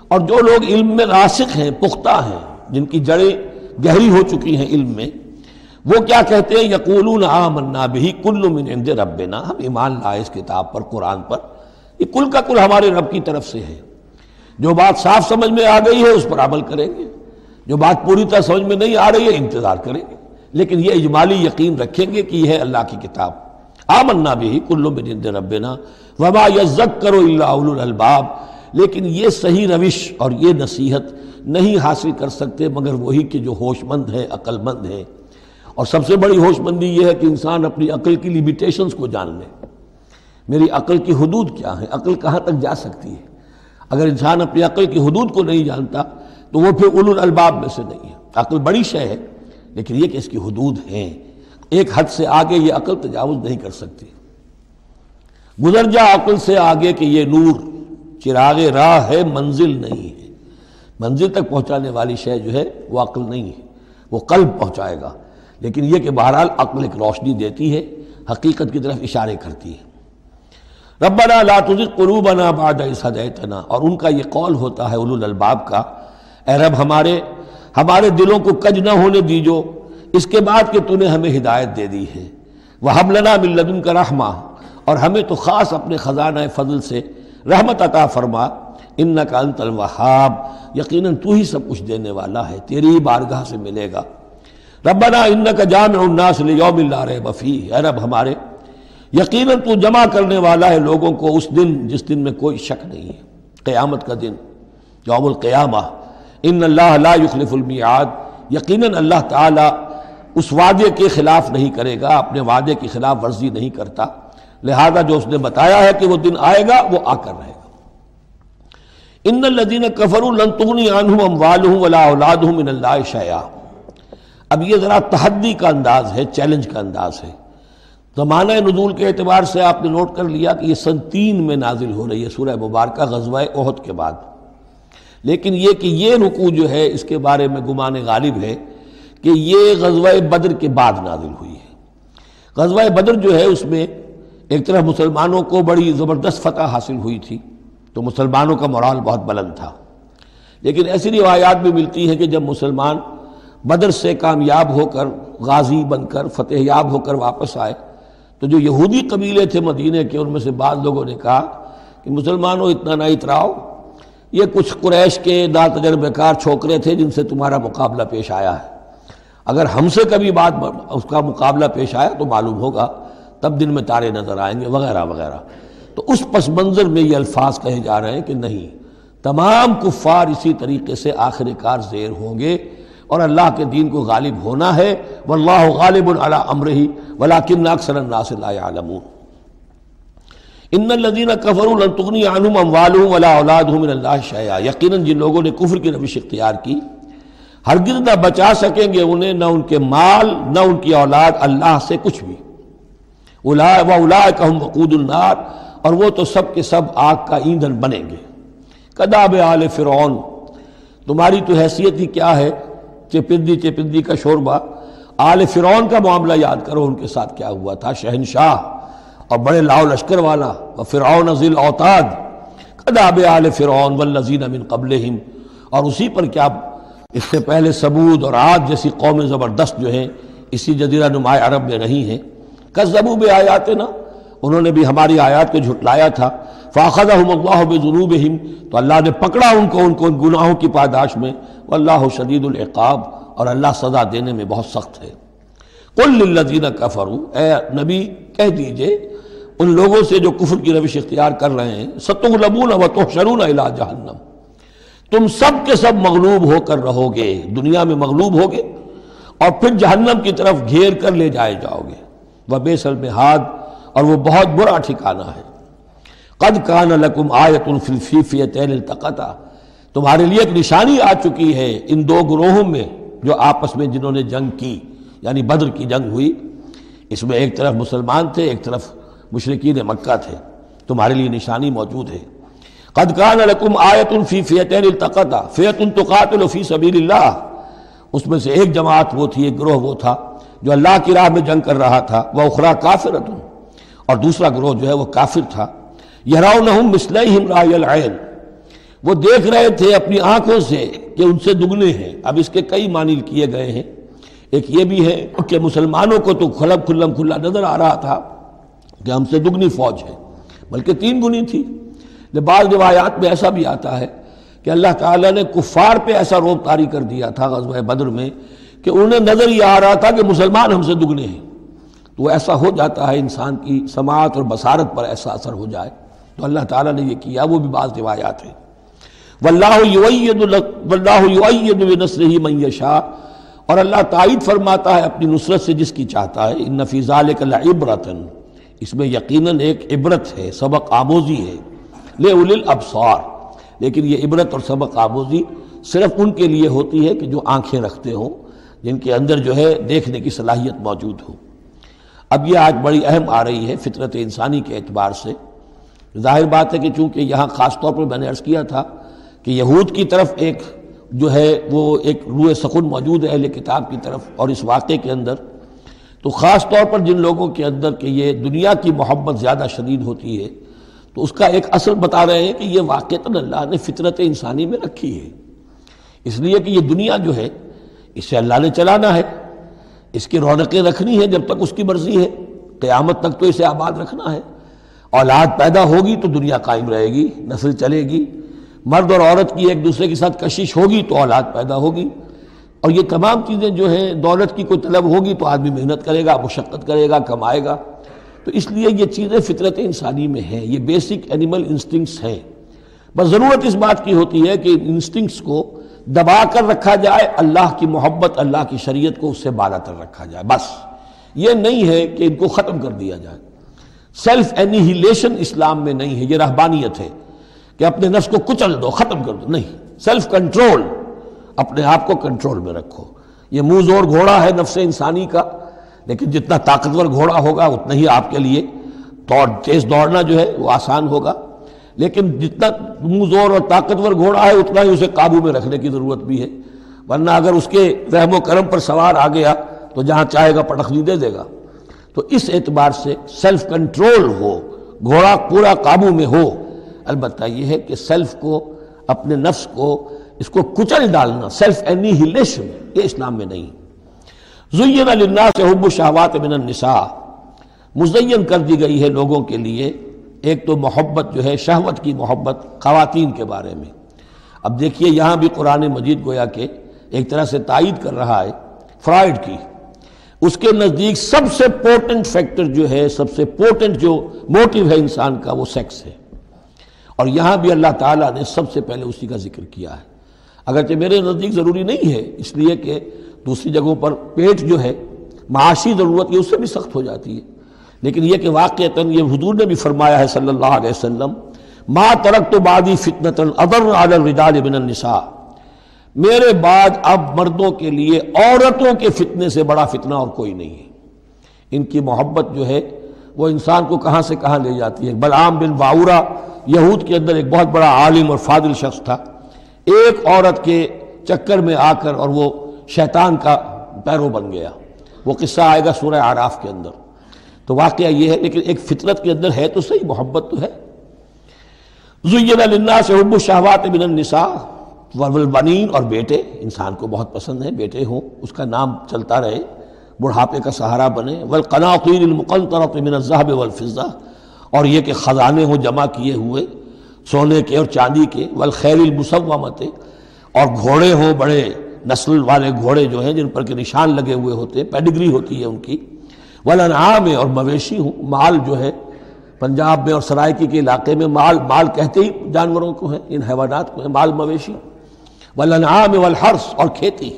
اور جو لوگ علم میں راسخ ہیں، پختہ ہیں، جن کی جڑیں گہری ہو چکی ہیں علم میں، وہ کیا کہتے ہیں؟ یقولون آمنا بہ کل من عند ربنا، ہم ایمان لائے اس کتاب پر، قرآن پر، یہ کل کا کل ہمارے رب کی طرف سے ہے۔ جو بات صاف سمجھ میں آ گئی ہے اس پر عمل کریں گے، جو بات پوری طرح سمجھ میں نہیں آ رہی ہے انتظار کریں گے، لیکن یہ اجمالی یقین رکھیں گے کہ یہ ہے اللہ کی کتاب۔ آمنا بہ کل من عند ربنا وما یذکر الا اولو الالباب، لیکن یہ صحیح روش اور یہ نصیحت نہیں حاصل کر سکتے مگر وہی کہ جو ہوش مند ہے، عقل مند ہے۔ اور سب سے بڑی ہوش مندی یہ ہے کہ انسان اپنی عقل کی لیمیٹیشنز کو جان لے، میری عقل کی حدود کیا ہیں، عقل کہاں تک جا سکتی ہے۔ اگر انسان اپنی عقل کی حدود کو نہیں جانتا تو وہ پھر اولو الالباب میں سے نہیں ہے۔ عقل بڑی شے ہے لیکن یہ کہ اس کی حدود ہیں، ایک حد سے آگے یہ عقل تجاوز نہیں کر سکتی۔ گزر جا عقل سے آگے کہ یہ نور چراغ راہ ہے، منزل نہیں ہے۔ منزل تک پہنچانے والی شے جو ہے وہ عقل نہیں ہے، وہ قلب پہنچائے گا، لیکن یہ کہ بہرحال عقل ایک روشنی دیتی ہے، حقیقت کی طرف اشارے کرتی ہے۔ ربنا لا تزغ قلوبنا بعد اذ ہدیتنا، اور ان کا یہ قول ہوتا ہے اولو الالباب کا، اے رب ہمارے دلوں کو کج نہ ہونے دیجو اس کے بعد کہ تو نے ہمیں ہدایت دے دی ہے۔ وہب لنا من لدنک رحمہ، اور ہمیں تو خاص اپنے خزانہ فضل سے رحمت عطا فرما، انک انت الوہاب، یقیناً تو ہی سب کچھ دینے والا ہے، تیری ہی بارگاہ سے ملے گا۔ ربنا انک جامع الناس لیوم لا ریب فیہ، اے رب ہمارے یقیناً تو جمع کرنے والا ہے لوگوں کو اس دن جس دن میں کوئی شک نہیں ہے، قیامت کا دن، یوم القیامہ۔ ان اللہ لا یخلف المیعاد، یقیناً اللہ تعالی اس وعدے کے خلاف نہیں کرے گا، اپنے وعدے کی خلاف ورزی نہیں کرتا، لہذا جو اس نے بتایا ہے کہ وہ دن آئے گا وہ آ کر رہے گا۔ ان الذین کفروا لن تغنی عنہم اموالہم ولا اولادہم من اللہ شیئا، اب یہ ذرا تحدی کا انداز ہے، چیلنج کا انداز ہے۔ زمانہ نزول کے اعتبار سے آپ نے نوٹ کر لیا کہ یہ سن 3 میں نازل ہو رہی ہے سورہ مبارکہ غزوہ احد کے بعد، لیکن یہ کہ یہ رکوع جو ہے اس کے بارے میں گمان غالب ہے کہ یہ غزوہ بدر کے بعد نازل ہوئی ہے۔ غزوہ بدر جو ہے اس میں ایک طرف مسلمانوں کو بڑی زبردست فتح حاصل ہوئی تھی تو مسلمانوں کا مورال بہت بلند تھا، لیکن ایسی روایات بھی ملتی ہیں کہ جب مسلمان بدر سے کامیاب ہو کر، غازی بن کر، فتح یاب ہو کر واپس آئے تو جو یہودی قبیلے تھے مدینے کے، ان میں سے بعض لوگوں نے کہا کہ مسلمانوں اتنا نہ اتراؤ، یہ کچھ قریش کے ناتجربہ کار چھوکرے تھے جن سے تمہارا مقابلہ پیش آیا ہے، اگر ہم سے کبھی بات اس کا مقابلہ پیش آیا تو معلوم ہوگا، تب دن میں تارے نظر آئیں گے وغیرہ وغیرہ۔ تو اس پس منظر میں یہ الفاظ کہے جا رہے ہیں کہ نہیں، تمام کفار اسی طریقے سے آخر کار زیر ہوں گے اور اللہ کے دین کو غالب ہونا ہے، واللہ غالب علی امرہ ولکن اکثر الناس لا یعلمون۔ ان الذین کفروا لن تغنی عنہم اموالہم ولا اولادہم من اللہ شیئا، یقیناً جن لوگوں نے کفر کی روش اختیار کی ہرگز نہ بچا سکیں گے انہیں، نہ ان کے مال نہ ان کی اولاد اللہ سے کچھ بھی۔ وَأُولَٰئِكَ هُمْ وَقُودُ النَّارِ، اور وہ تو سب کے سب آگ کا ایندھن بنیں گے۔ کداب آل فرعون، تمہاری تو حیثیت ہی کیا ہے، چپندی کا شوربہ۔ آل فرعون کا معاملہ یاد کرو، ان کے ساتھ کیا ہوا تھا، شہنشاہ اور بڑے لاؤ لشکر والا، وفرعون ذی الاوتاد، کداب آل فرعون والذین من قبلہم، اور اسی پر کیا اس سے پہلے ثمود اور عاد جیسی قومیں زبردست جو ہیں اسی جزیرہ نماء عرب میں رہی ہیں، کذبوا بآیاتنا، انہوں نے بھی ہماری آیات کو جھٹلایا تھا، فاخذہم اللہ بذنوبہم، تو اللہ نے پکڑا ان کو ان گناہوں کی پاداش میں، واللہ شدید العقاب، اور اللہ سزا دینے میں بہت سخت ہے۔ قل للذین کفروا، اے نبی کہہ دیجئے ان لوگوں سے جو کفر کی روش اختیار کر رہے ہیں، ستغلبون وتحشرون الی جہنم، تم سب کے سب مغلوب ہو کر رہو گے، دنیا میں مغلوب ہوگے اور پھر جہنم کی طرف گھیر کر لے جائے جاؤ گے، وبئس المہاد، اور وہ بہت برا ٹھکانہ ہے۔ قد کان لکم آیۃ فی فئتین التقطا، تمہارے لیے ایک نشانی آ چکی ہے ان دو گروہوں میں جو آپس میں جنہوں نے جنگ کی، یعنی بدر کی جنگ ہوئی، اس میں ایک طرف مسلمان تھے ایک طرف مشرکین مکہ تھے، تمہارے لیے نشانی موجود ہے۔ قد کان لکم آیۃ فی فئتین التقطا، فئۃ تقاتل فی سبیل اللہ، اس میں سے ایک جماعت وہ تھی، ایک گروہ وہ تھا جو اللہ کی راہ میں جنگ کر رہا تھا، وأخری کافرۃ، اور دوسرا گروہ جو ہے وہ کافر تھا، یرونہم مثلیہم رأی العین، وہ دیکھ رہے تھے اپنی آنکھوں سے کہ ان سے دگنے ہیں۔ اب اس کے کئی معنی کیے گئے ہیں، ایک یہ بھی ہے کہ مسلمانوں کو تو کھلا نظر آ رہا تھا کہ ہم سے دگنی فوج ہے، بلکہ 3 گنی تھی۔ بعض روایات میں ایسا بھی آتا ہے کہ اللہ تعالیٰ نے کفار پہ ایسا روب طاری کر دیا تھا غزوہ بدر میں کہ انہیں نظر یہ آ رہا تھا کہ مسلمان ہم سے دگنے ہیں، تو ایسا ہو جاتا ہے انسان کی سماعت اور بصارت پر ایسا اثر ہو جائے، تو اللہ تعالیٰ نے یہ کیا، وہ بھی بعض روایات ہیں۔ واللہ یؤید بنصرہ من یشاء، اور اللہ تائید فرماتا ہے اپنی نصرت سے جس کی چاہتا ہے۔ ان فی ذلک لعبرۃ، اس میں یقیناً ایک عبرت ہے، سبق آموزی ہے، لأولی الابصار، لیکن یہ عبرت اور سبق آموزی صرف ان کے لیے ہوتی ہے کہ جو آنکھیں رکھتے ہوں، جن کے اندر جو ہے دیکھنے کی صلاحیت موجود ہو۔ اب یہ آج بڑی اہم آ رہی ہے فطرت انسانی کے اعتبار سے۔ ظاہر بات ہے کہ چونکہ یہاں خاص طور پر میں نے عرض کیا تھا کہ یہود کی طرف ایک جو ہے وہ ایک روح سخن موجود ہے اہل کتاب کی طرف، اور اس واقعے کے اندر تو خاص طور پر جن لوگوں کے اندر کہ یہ دنیا کی محبت زیادہ شدید ہوتی ہے، تو اس کا ایک اثر بتا رہے ہیں کہ یہ واقعتاً اللہ نے فطرت انسانی میں رکھی ہے، اس لیے کہ یہ دنیا جو ہے اسے اللہ نے چلانا ہے، اس کی رونقیں رکھنی ہے جب تک اس کی مرضی ہے، قیامت تک تو اسے آباد رکھنا ہے۔ اولاد پیدا ہوگی تو دنیا قائم رہے گی، نسل چلے گی، مرد اور عورت کی ایک دوسرے کے ساتھ کشش ہوگی تو اولاد پیدا ہوگی، اور یہ تمام چیزیں جو ہیں، دولت کی کوئی طلب ہوگی تو آدمی محنت کرے گا، مشقت کرے گا، کمائے گا، تو اس لیے یہ چیزیں فطرت انسانی میں ہیں، یہ بیسک اینیمل انسٹنکٹس ہیں۔ بس ضرورت اس بات کی ہوتی ہے کہ ان انسٹنکٹس کو دبا کر رکھا جائے، اللہ کی محبت، اللہ کی شریعت کو اس سے بالا تر رکھا جائے، بس یہ نہیں ہے کہ ان کو ختم کر دیا جائے۔ سیلف اینیہیلیشن اسلام میں نہیں ہے، یہ رہبانیت ہے کہ اپنے نفس کو کچل دو، ختم کر دو، نہیں، سیلف کنٹرول، اپنے آپ کو کنٹرول میں رکھو۔ یہ منہ زور گھوڑا ہے نفس انسانی کا، لیکن جتنا طاقتور گھوڑا ہوگا اتنا ہی آپ کے لیے تیز دوڑنا جو ہے وہ آسان ہوگا، لیکن جتنا منہ زور اور طاقتور گھوڑا ہے اتنا ہی اسے قابو میں رکھنے کی ضرورت بھی ہے، ورنہ اگر اس کے رحم و کرم پر سوار آ گیا تو جہاں چاہے گا پٹخنی دے دے گا۔ تو اس اعتبار سے سیلف کنٹرول ہو، گھوڑا پورا قابو میں ہو۔ البتہ یہ ہے کہ سیلف کو، اپنے نفس کو، اس کو کچل ڈالنا، سیلف اینیہیلیشن، یہ اسلام میں نہیں۔ زین للناس حب الشہوات من النساء، مزین کر دی گئی ہے لوگوں کے لیے ایک تو محبت جو ہے، شہوت کی محبت خواتین کے بارے میں۔ اب دیکھیے یہاں بھی قرآن مجید گویا کہ ایک طرح سے تائید کر رہا ہے فرائڈ کی۔ اس کے نزدیک سب سے پورٹنٹ فیکٹر جو ہے، سب سے پورٹنٹ جو موٹیو ہے انسان کا، وہ سیکس ہے، اور یہاں بھی اللہ تعالیٰ نے سب سے پہلے اسی کا ذکر کیا ہے۔ اگرچہ میرے نزدیک ضروری نہیں ہے، اس لیے کہ دوسری جگہوں پر پیٹ جو ہے معاشی ضرورت یہ اس سے بھی سخت ہو جاتی ہے، لیکن یہ کہ واقعتاً یہ حضور نے بھی فرمایا ہے صلی اللہ علیہ وسلم، ما ترکت بعدی فتنۃ اضر علی الرجال من النساء، میرے بعد اب مردوں کے لیے عورتوں کے فتنے سے بڑا فتنہ اور کوئی نہیں ہے۔ ان کی محبت جو ہے وہ انسان کو کہاں سے کہاں لے جاتی ہے۔ بلعام بن باورا یہود کے اندر ایک بہت بڑا عالم اور فاضل شخص تھا، ایک عورت کے چکر میں آ کر اور وہ شیطان کا پیرو بن گیا، وہ قصہ آئے گا سورہ اعراف کے اندر۔ تو واقعہ یہ ہے، لیکن ایک فطرت کے اندر ہے تو صحیح، محبت تو ہے۔ زین للناس حب الشہوات من النساء والبنین، اور بیٹے انسان کو بہت پسند ہے، بیٹے ہوں، اس کا نام چلتا رہے، بڑھاپے کا سہارا بنے، والقناطیر المقنطرۃ من الذهب والفضہ، اور یہ کہ خزانے ہوں جمع کیے ہوئے سونے کے اور چاندی کے، والخیل المسومۃ، اور گھوڑے ہوں بڑے نسل والے گھوڑے جو ہیں جن پر کے نشان لگے ہوئے ہوتے ہیں، پیڈگری ہوتی ہے ان کی، والانعام، اور مویشی ہوں، مال جو ہے پنجاب میں اور سرائکی کے علاقے میں مال کہتے ہی جانوروں کو ہیں، ان حیوانات کو ہیں مال مویشی، والانعام والحرث، اور کھیتی۔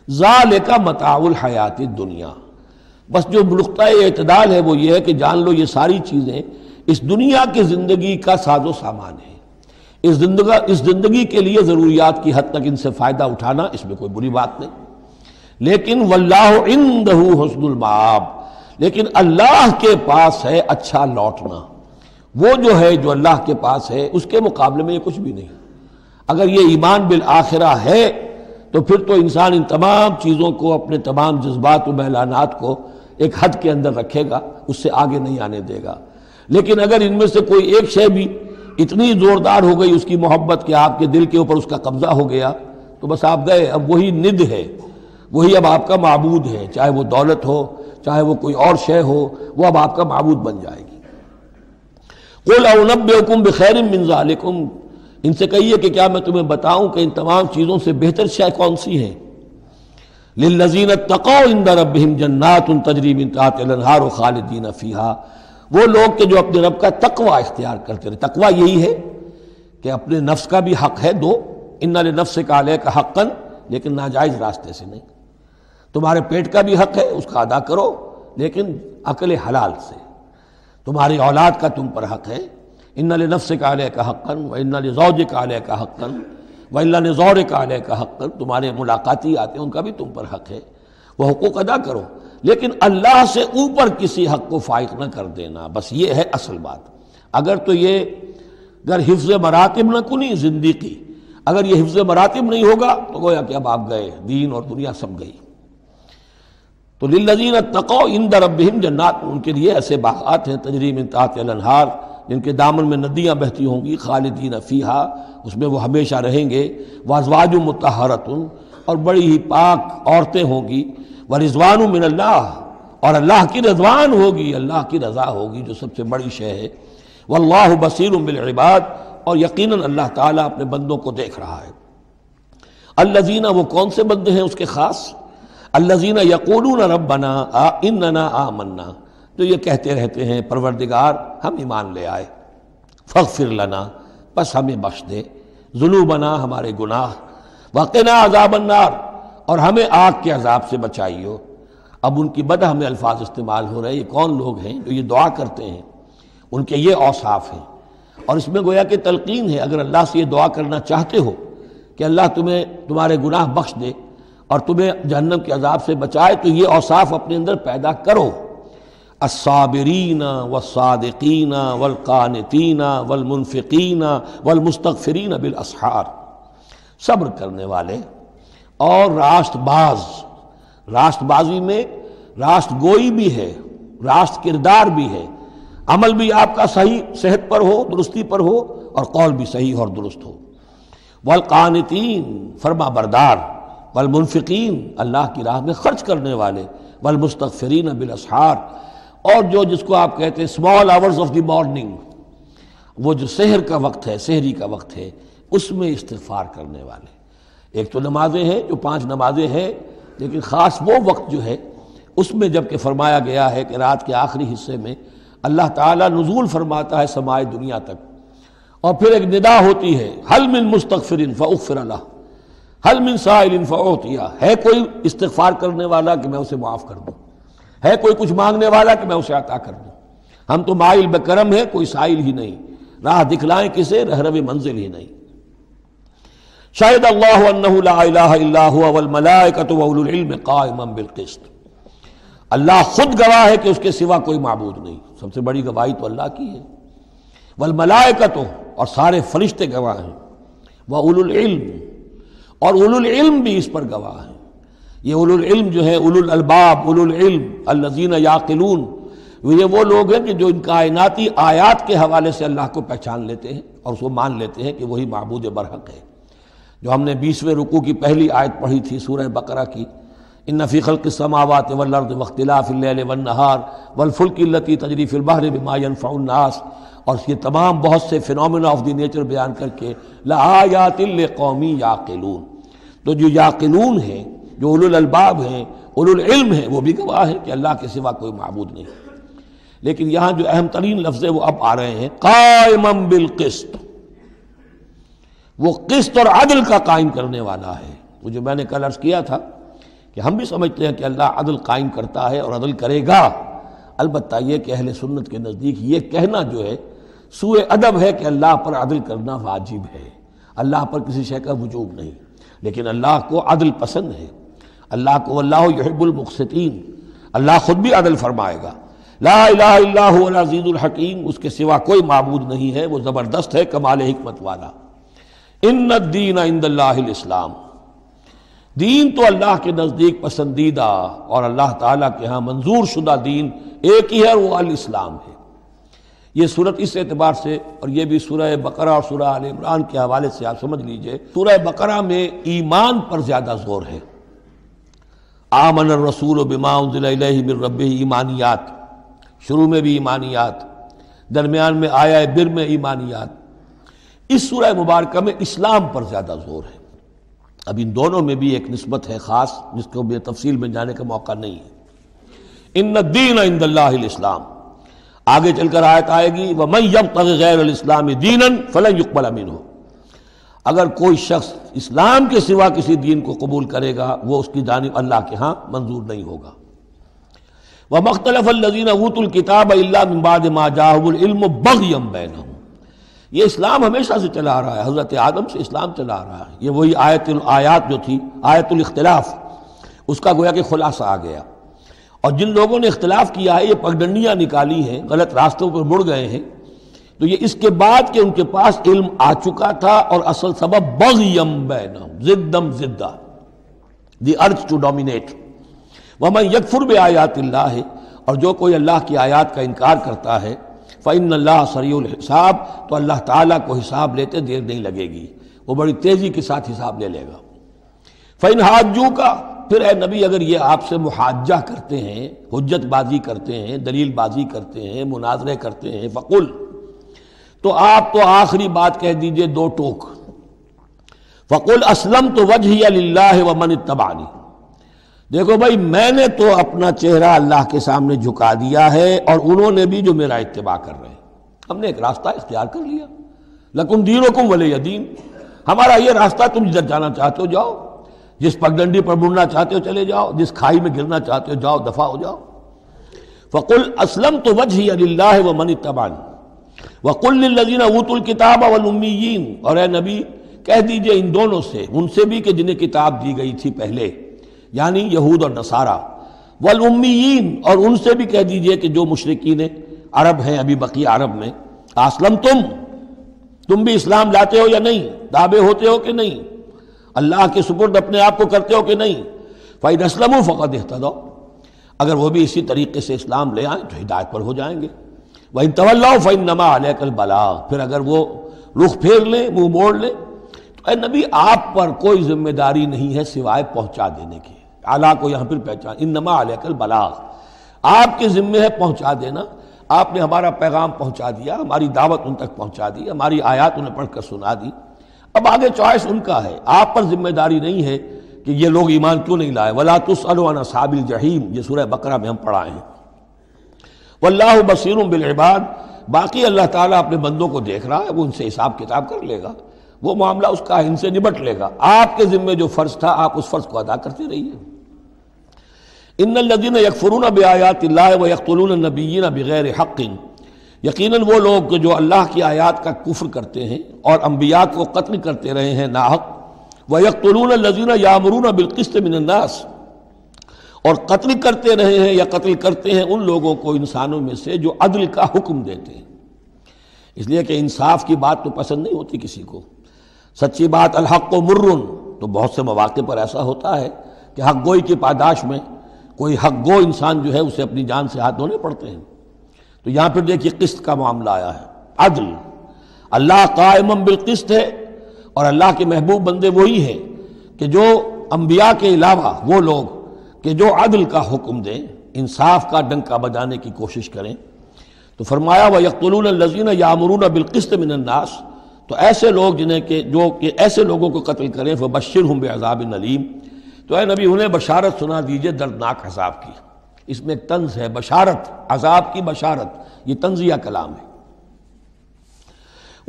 ذالک متاع الحیات الدنیا، بس جو نقطہ اعتدال ہے وہ یہ ہے کہ جان لو یہ ساری چیزیں اس دنیا کی زندگی کا ساز و سامان ہے، اس زندگی کے لیے ضروریات کی حد تک ان سے فائدہ اٹھانا، اس میں کوئی بری بات نہیں، لیکن واللہ عندہ حسن المآب، لیکن اللہ کے پاس ہے اچھا لوٹنا۔ وہ جو ہے جو اللہ کے پاس ہے اس کے مقابلے میں یہ کچھ بھی نہیں۔ اگر یہ ایمان بالآخرہ ہے تو پھر تو انسان ان تمام چیزوں کو، اپنے تمام جذبات و میلانات کو ایک حد کے اندر رکھے گا، اس سے آگے نہیں آنے دے گا۔ لیکن اگر ان میں سے کوئی ایک شے بھی اتنی زوردار ہو گئی اس کی محبت کہ آپ کے دل کے اوپر اس کا قبضہ ہو گیا تو بس آپ گئے، اب وہی ند ہے، وہی اب آپ کا معبود ہے، چاہے وہ دولت ہو، چاہے وہ کوئی اور شے ہو، وہ اب آپ کا معبود بن جائے گی۔ قُلْ أَنَبِّئُكُمْ بِخَيْرٍ مِّن ذَلِكُمْ، ان سے کہیے کہ کیا میں تمہیں بتاؤں کہ ان تمام چیزوں سے بہتر شے کون سی ہے؟ لِلَّذِينَ اتَّقَوْا عِندَ رَبِّهِمْ جَنَّاتٌ تَجْرِي مِن تَحْتِهَا الْأَنْهَارُ خَالِدِينَ فِيهَا، وہ لوگ کہ جو اپنے رب کا تقوی اختیار کرتے رہے۔ تقوی یہی ہے کہ اپنے نفس کا بھی حق ہے دو، ان لنفسک علیک حقا، لیکن ناجائز راستے سے نہیں۔ تمہارے پیٹ کا بھی حق ہے، اس کا ادا کرو، لیکن عقل حلال سے۔ تمہاری اولاد کا تم پر حق ہے، ان لنفسک علیک حقا وان لزوجک علیک حقا وان لزورک علیک حقا، تمہارے ملاقاتی آتے ہیں ان کا بھی تم پر حق ہے، وہ حقوق ادا کرو، لیکن اللہ سے اوپر کسی حق کو فائق نہ کر دینا، بس یہ ہے اصل بات۔ اگر تو یہ اگر حفظ مراتب نہ کنی زندگی، اگر یہ حفظ مراتب نہیں ہوگا تو گویا کہ اب آپ گئے، دین اور دنیا سب گئی۔ تو للذین اتقوا عند ربہم جنات، ان کے لیے ایسے باغات ہیں تجری من تحتہا الانہار، جن کے دامن میں ندیاں بہتی ہوں گی، خالدین فیہا، اس میں وہ ہمیشہ رہیں گے، وازواج مطہرۃ، اور بڑی ہی پاک عورتیں ہوں گی، ورضوان من اللہ، اور اللہ کی رضوان ہوگی، اللہ کی رضا ہوگی جو سب سے بڑی شے ہے، واللہ بصیر بالعباد، اور یقیناً اللہ تعالیٰ اپنے بندوں کو دیکھ رہا ہے۔ الذین، وہ کون سے بندے ہیں اس کے خاص؟ الذین یقولون ربنا اننا آمنا، جو یہ کہتے رہتے ہیں پروردگار ہم ایمان لے آئے، فاغفر لنا، بس ہمیں بخش دے، ذنوبنا، ہمارے گناہ، وقنا عذاب النار، اور ہمیں آگ کے عذاب سے بچائیو۔ اب ان کی بدہم الفاظ استعمال ہو رہے ہیں، یہ کون لوگ ہیں جو یہ دعا کرتے ہیں، ان کے یہ اوصاف ہیں، اور اس میں گویا کہ تلقین ہے، اگر اللہ سے یہ دعا کرنا چاہتے ہو کہ اللہ تمہیں تمہارے گناہ بخش دے اور تمہیں جہنم کے عذاب سے بچائے، تو یہ اوصاف اپنے اندر پیدا کرو، الصابرین والصادقین والقانتین والمنفقین والمستغفرین بالاسحار، صبر کرنے والے اور راست باز۔ راست بازی میں راست گوئی بھی ہے، راست کردار بھی ہے، عمل بھی آپ کا صحیح صحت پر ہو، درستی پر ہو، اور قول بھی صحیح اور درست ہو۔ والقانتین، فرما بردار، والمنفقین، اللہ کی راہ میں خرچ کرنے والے، والمستغفرین بالاسحار، اور جو جس کو آپ کہتے ہیں small hours of the morning, وہ جو سحر کا وقت ہے، سحری کا وقت ہے، اس میں استغفار کرنے والے۔ ایک تو نمازیں ہیں جو 5 نمازیں ہیں، لیکن خاص وہ وقت جو ہے اس میں جب کہ فرمایا گیا ہے کہ رات کے آخری حصے میں اللہ تعالیٰ نزول فرماتا ہے سمائے دنیا تک، اور پھر ایک ندا ہوتی ہے، حل من مستغفر فاغفر لہ، حل من سائل فاعطیہ، ہے کوئی استغفار کرنے والا کہ میں اسے معاف کر دوں، ہے کوئی کچھ مانگنے والا کہ میں اسے عطا کر دوں۔ ہم تو مائل بکرم ہیں، کوئی سائل ہی نہیں، راہ دکھلائیں کسے، رہرو منزل ہی نہیں۔ شاہد اللہ انہ لا الہ الا هو والملائکۃ واولو العلم قائما بالقسط، اللہ خود گواہ ہے کہ اس کے سوا کوئی معبود نہیں، سب سے بڑی گواہی تو اللہ کی ہے، والملائکۃ، اور سارے فرشتے گواہ ہیں، واولو العلم، اور اولو العلم بھی اس پر گواہ ہیں۔ یہ اولو العلم جو ہے، اولو الالباب، اولو العلم الذین یعقلون، یہ وہ لوگ ہیں کہ جو ان کائناتی آیات کے حوالے سے اللہ کو پہچان لیتے ہیں اور اس کو مان لیتے ہیں کہ وہی معبود برحق ہے۔ جو ہم نے 20ویں رکوع کی پہلی آیت پڑھی تھی سورہ بقرہ کی، ان فی خلق السماوات والارض واختلاف اللیل والنہار والفلک التی تجری فی البحر بما ینفع الناس، اور یہ تمام بہت سے فینومینا آف دی نیچر بیان کر کے لآیات لقوم یعقلون، تو جو یعقلون ہیں، جو اولو الالباب ہیں، اولو العلم ہیں، وہ بھی گواہ ہیں کہ اللہ کے سوا کوئی معبود نہیں۔ لیکن یہاں جو اہم ترین لفظ ہے وہ اب آ رہے ہیں، قائما بالقسط، وہ قسط اور عدل کا قائم کرنے والا ہے۔ وہ جو میں نے کل عرض کیا تھا کہ ہم بھی سمجھتے ہیں کہ اللہ عدل قائم کرتا ہے اور عدل کرے گا، البتہ یہ کہ اہل سنت کے نزدیک یہ کہنا جو ہے سوء ادب ہے کہ اللہ پر عدل کرنا واجب ہے، اللہ پر کسی شے کا وجوب نہیں، لیکن اللہ کو عدل پسند ہے، اللہ کو واللہ یحب المقسطین، اللہ خود بھی عدل فرمائے گا۔ لا الہ الا هو العزیز الحکیم، اس کے سوا کوئی معبود نہیں ہے، وہ زبردست ہے، کمال حکمت والا۔ ان الدین عند اللہ الاسلام، دین تو اللہ کے نزدیک پسندیدہ اور اللہ تعالیٰ کے ہاں منظور شدہ دین ایک ہی ہے، وہ الاسلام ہے۔ یہ صورت اس اعتبار سے، اور یہ بھی سورہ بقرہ اور سورہ آل عمران کے حوالے سے آپ سمجھ لیجئے، سورہ بقرہ میں ایمان پر زیادہ زور ہے، آمن الرسول بما انزل الیہ من ربہ، ایمانیات، شروع میں بھی ایمانیات، درمیان میں آیا بر میں ایمانیات۔ اس سورہ مبارکہ میں اسلام پر زیادہ زور ہے۔ اب ان دونوں میں بھی ایک نسبت ہے خاص جس کو بھی تفصیل میں جانے کا موقع نہیں ہے۔ ان الدین عند اللہ الاسلام، آگے چل کر آیت آئے گی وَمَن يَبْتَغِ غَيْرَ الْإِسْلَامِ دِينًا فَلَن يُقْبَلَ مِنْهُ، اگر کوئی شخص اسلام کے سوا کسی دین کو قبول کرے گا وہ اس کی جانب اللہ کے ہاں منظور نہیں ہوگا۔ وَمَا اخْتَلَفَ الَّذِينَ أُوتُوا الْكِتَابَ إِلَّا مِن بَعْدِ مَا جَاءَهُمُ الْعِلْمُ بَغْيًا بَيْنَهُمْ۔ یہ اسلام ہمیشہ سے چلا آ رہا ہے، حضرت آدم سے اسلام چلا آ رہا ہے۔ یہ وہی آیات جو تھی آیت الاختلاف، اس کا گویا کہ خلاصہ آ گیا۔ اور جن لوگوں نے اختلاف کیا ہے، یہ پگڈنڈیاں نکالی ہیں، غلط راستوں پر مڑ گئے ہیں، تو یہ اس کے بعد کہ ان کے پاس علم آ چکا تھا، اور اصل سبب بغیم بینہم، ضدم ضدہ، دی ارج ٹو ڈومینیٹ۔ ومن یکفر بآیات اللہ، اور جو کوئی اللہ کی آیات کا انکار کرتا ہے، فإن اللہ سریع الحساب، تو اللہ تعالیٰ کو حساب لیتے دیر نہیں لگے گی، وہ بڑی تیزی کے ساتھ حساب لے لے گا۔ فإن حاجوک، پھر اے نبی اگر یہ آپ سے محاجہ کرتے ہیں، حجت بازی کرتے ہیں، دلیل بازی کرتے ہیں، مناظرے کرتے ہیں، فقل، تو آپ تو آخری بات کہہ دیجئے دو ٹوک، فقل اسلمت وجہی للہ ومن اتبعنی، دیکھو بھائی میں نے تو اپنا چہرہ اللہ کے سامنے جھکا دیا ہے، اور انہوں نے بھی جو میرا اتباع کر رہے ہیں، ہم نے ایک راستہ اختیار کر لیا، لکم دینکم ولی دین، ہمارا یہ راستہ، تم جدھر جانا چاہتے ہو جاؤ، جس پگڈنڈی پر مڑنا چاہتے ہو چلے جاؤ، جس کھائی میں گرنا چاہتے ہو جاؤ، دفع ہو جاؤ۔ فقل اسلمت وجہی للہ ومن اتبعنی وقل للذین اوتوا الکتاب والامیین، اور اے نبی کہہ دیجئے ان دونوں سے، ان سے بھی کہ جنہیں کتاب دی گئی تھی پہلے، یعنی یہود اور نصارہ، والامیین، اور ان سے بھی کہہ دیجئے کہ جو مشرکین عرب ہیں ابھی بقیہ عرب میں، اسلمتم، تم بھی اسلام لاتے ہو یا نہیں، تابع ہوتے ہو کہ نہیں، اللہ کے سپرد اپنے آپ کو کرتے ہو کہ نہیں، فَإِنْ أَسْلَمُوا فَقَدِ اهْتَدَوْا، اگر وہ بھی اسی طریقے سے اسلام لے آئیں تو ہدایت پر ہو جائیں گے۔ وَإِنْ تَوَلَّوْا فَإِنَّمَا عَلَيْكَ الْبَلَاغُ، پھر اگر وہ رخ پھیر لیں، منہ موڑ لیں، تو اے نبی آپ پر کوئی ذمہ داری نہیں ہے سوائے پہنچا دینے کی۔ اعلیٰ کو یہاں پھر پہچان، انما علیک البلاغ، آپ کے ذمہ ہے پہنچا دینا، آپ نے ہمارا پیغام پہنچا دیا، ہماری دعوت ان تک پہنچا دی، ہماری آیات انہیں پڑھ کر سنا دی، اب آگے چوائس ان کا ہے، آپ پر ذمہ داری نہیں ہے کہ یہ لوگ ایمان کیوں نہیں لائے۔ وَلَا تُسْأَلُوا عَنْ أَصْحَابِ الْجَحِيمِ، یہ سورہ بقرہ میں ہم پڑھائے ہیں۔ وَاللَّهُ بَصِيرٌ بِالْعِبَادِ، باقی اللہ تعالیٰ اپنے بندوں کو دیکھ رہا ہے، وہ ان سے حساب کتاب کر لے گا، وہ معاملہ اس کا ان سے نبٹ لے گا، آپ کے ذمہ جو فرض تھا آپ اس فرض کو ادا کرتے رہیے۔ ان الذین یکفرون بآیات اللہ ویقتلون النبیین بغیر حق، یقیناً وہ لوگ جو اللہ کی آیات کا کفر کرتے ہیں اور انبیاء کو قتل کرتے رہے ہیں ناحق، ویقتلون الذین یامرون بالقسط من الناس، اور قتل کرتے رہے ہیں یا قتل کرتے ہیں ان لوگوں کو انسانوں میں سے جو عدل کا حکم دیتے ہیں، اس لیے کہ انصاف کی بات تو پسند نہیں ہوتی کسی کو، سچی بات الحق مرن، تو بہت سے مواقع پر ایسا ہوتا ہے کہ حق گوئی کی پاداش میں کوئی حق گو انسان جو ہے اسے اپنی جان سے ہاتھ دھونے پڑتے ہیں۔ تو یہاں پھر دیکھیے قسط کا معاملہ آیا ہے، عدل، اللہ قائم بالقسط ہے، اور اللہ کے محبوب بندے وہی ہیں کہ جو انبیاء کے علاوہ وہ لوگ کہ جو عدل کا حکم دیں، انصاف کا ڈنکا بجانے کی کوشش کریں۔ تو فرمایا وَيَقْتُلُونَ الَّذِينَ يَأْمُرُونَ بِالْقِسْطِ مِنَ النَّاسِ، تو ایسے لوگ جنہیں کہ جو کہ ایسے لوگوں کو قتل کریں، فَبَشِّرْهُمْ بِعَذَابٍ أَلِيمٍ، تو اے نبی انہیں بشارت سنا دیجئے دردناک عذاب کی۔ اس میں ایک طنز ہے، بشارت، عذاب کی بشارت، یہ طنزیہ کلام ہے۔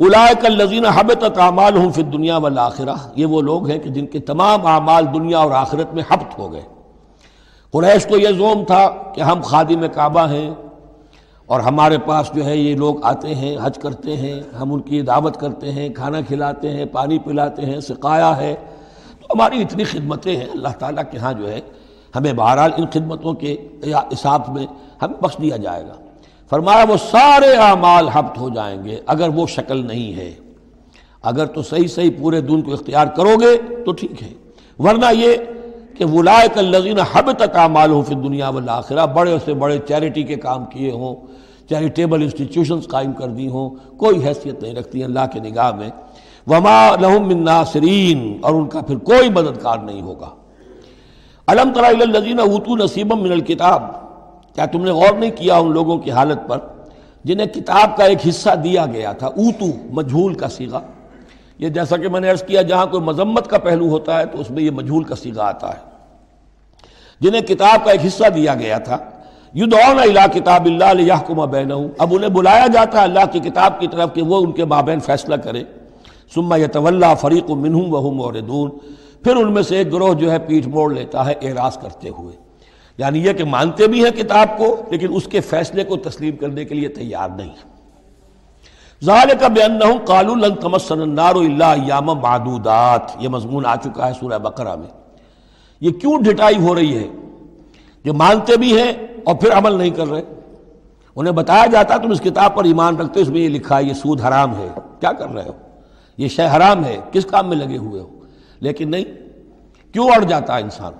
اولئک الذین حبطت اعمالہم فی الدنیا والآخرہ، یہ وہ لوگ ہیں کہ جن کے تمام اعمال دنیا اور آخرت میں حبط ہو گئے۔ قریش کو یہ زوم تھا کہ ہم خادم کعبہ ہیں اور ہمارے پاس جو ہے یہ لوگ آتے ہیں، حج کرتے ہیں، ہم ان کی دعوت کرتے ہیں، کھانا کھلاتے ہیں، پانی پلاتے ہیں، سقایا ہے، تو ہماری اتنی خدمتیں ہیں، اللہ تعالیٰ کے ہاں جو ہے ہمیں بہرحال ان خدمتوں کے حساب میں ہمیں بخش دیا جائے گا۔ فرمایا وہ سارے اعمال حبط ہو جائیں گے اگر وہ شکل نہیں ہے، اگر تو صحیح پورے دین کو اختیار کرو گے تو ٹھیک ہے، ورنہ یہ کہ اولئک الذین حبطت اعمالہم فی الدنیا والآخرہ، بڑے سے بڑے چیریٹی کے کام کیے ہوں، چیریٹیبل انسٹیٹیوشنز قائم کر دی ہوں، کوئی حیثیت نہیں رکھتی اللہ کے نگاہ میں۔ وما لہم من ناصرین، اور ان کا پھر کوئی مددگار نہیں ہوگا۔ الم تر الی الذین اوتوا نصیبا من الکتاب، کیا تم نے غور نہیں کیا ان لوگوں کی حالت پر جنہیں کتاب کا ایک حصہ دیا گیا تھا؟ اوتو مجہول کا صیغہ، یہ جیسا کہ میں نے عرض کیا جہاں کوئی مذمت کا پہلو ہوتا ہے تو اس میں یہ مجہول کا صیغہ آتا ہے۔ جنہیں کتاب کا ایک حصہ دیا گیا تھا، یدعون الی کتاب اللہ لیحکم بینہم، اب انہیں بلایا جاتا ہے اللہ کی کتاب کی طرف کہ وہ ان کے مابین فیصلہ کرے۔ ثم یتولی فریق منہم وہم معرضون، پھر ان میں سے ایک گروہ جو ہے پیٹھ موڑ لیتا ہے اعراض کرتے ہوئے، یعنی یہ کہ مانتے بھی ہیں کتاب کو لیکن اس کے فیصلے کو تسلیم کرنے کے لیے تیار نہیں۔ ذالک بانہم قالوا لن تمسنا النار الا ایاما معدودات، یہ مضمون آ چکا ہے سورہ بقرہ میں۔ یہ کیوں ڈھٹائی ہو رہی ہے؟ جو مانتے بھی ہیں اور پھر عمل نہیں کر رہے، انہیں بتایا جاتا تم اس کتاب پر ایمان رکھتے، اس میں یہ لکھا ہے یہ سود حرام ہے، کیا کر رہے ہو، یہ شے حرام ہے، کس کام میں لگے ہوئے ہو؟ لیکن نہیں، کیوں اڑ جاتا ہے انسان؟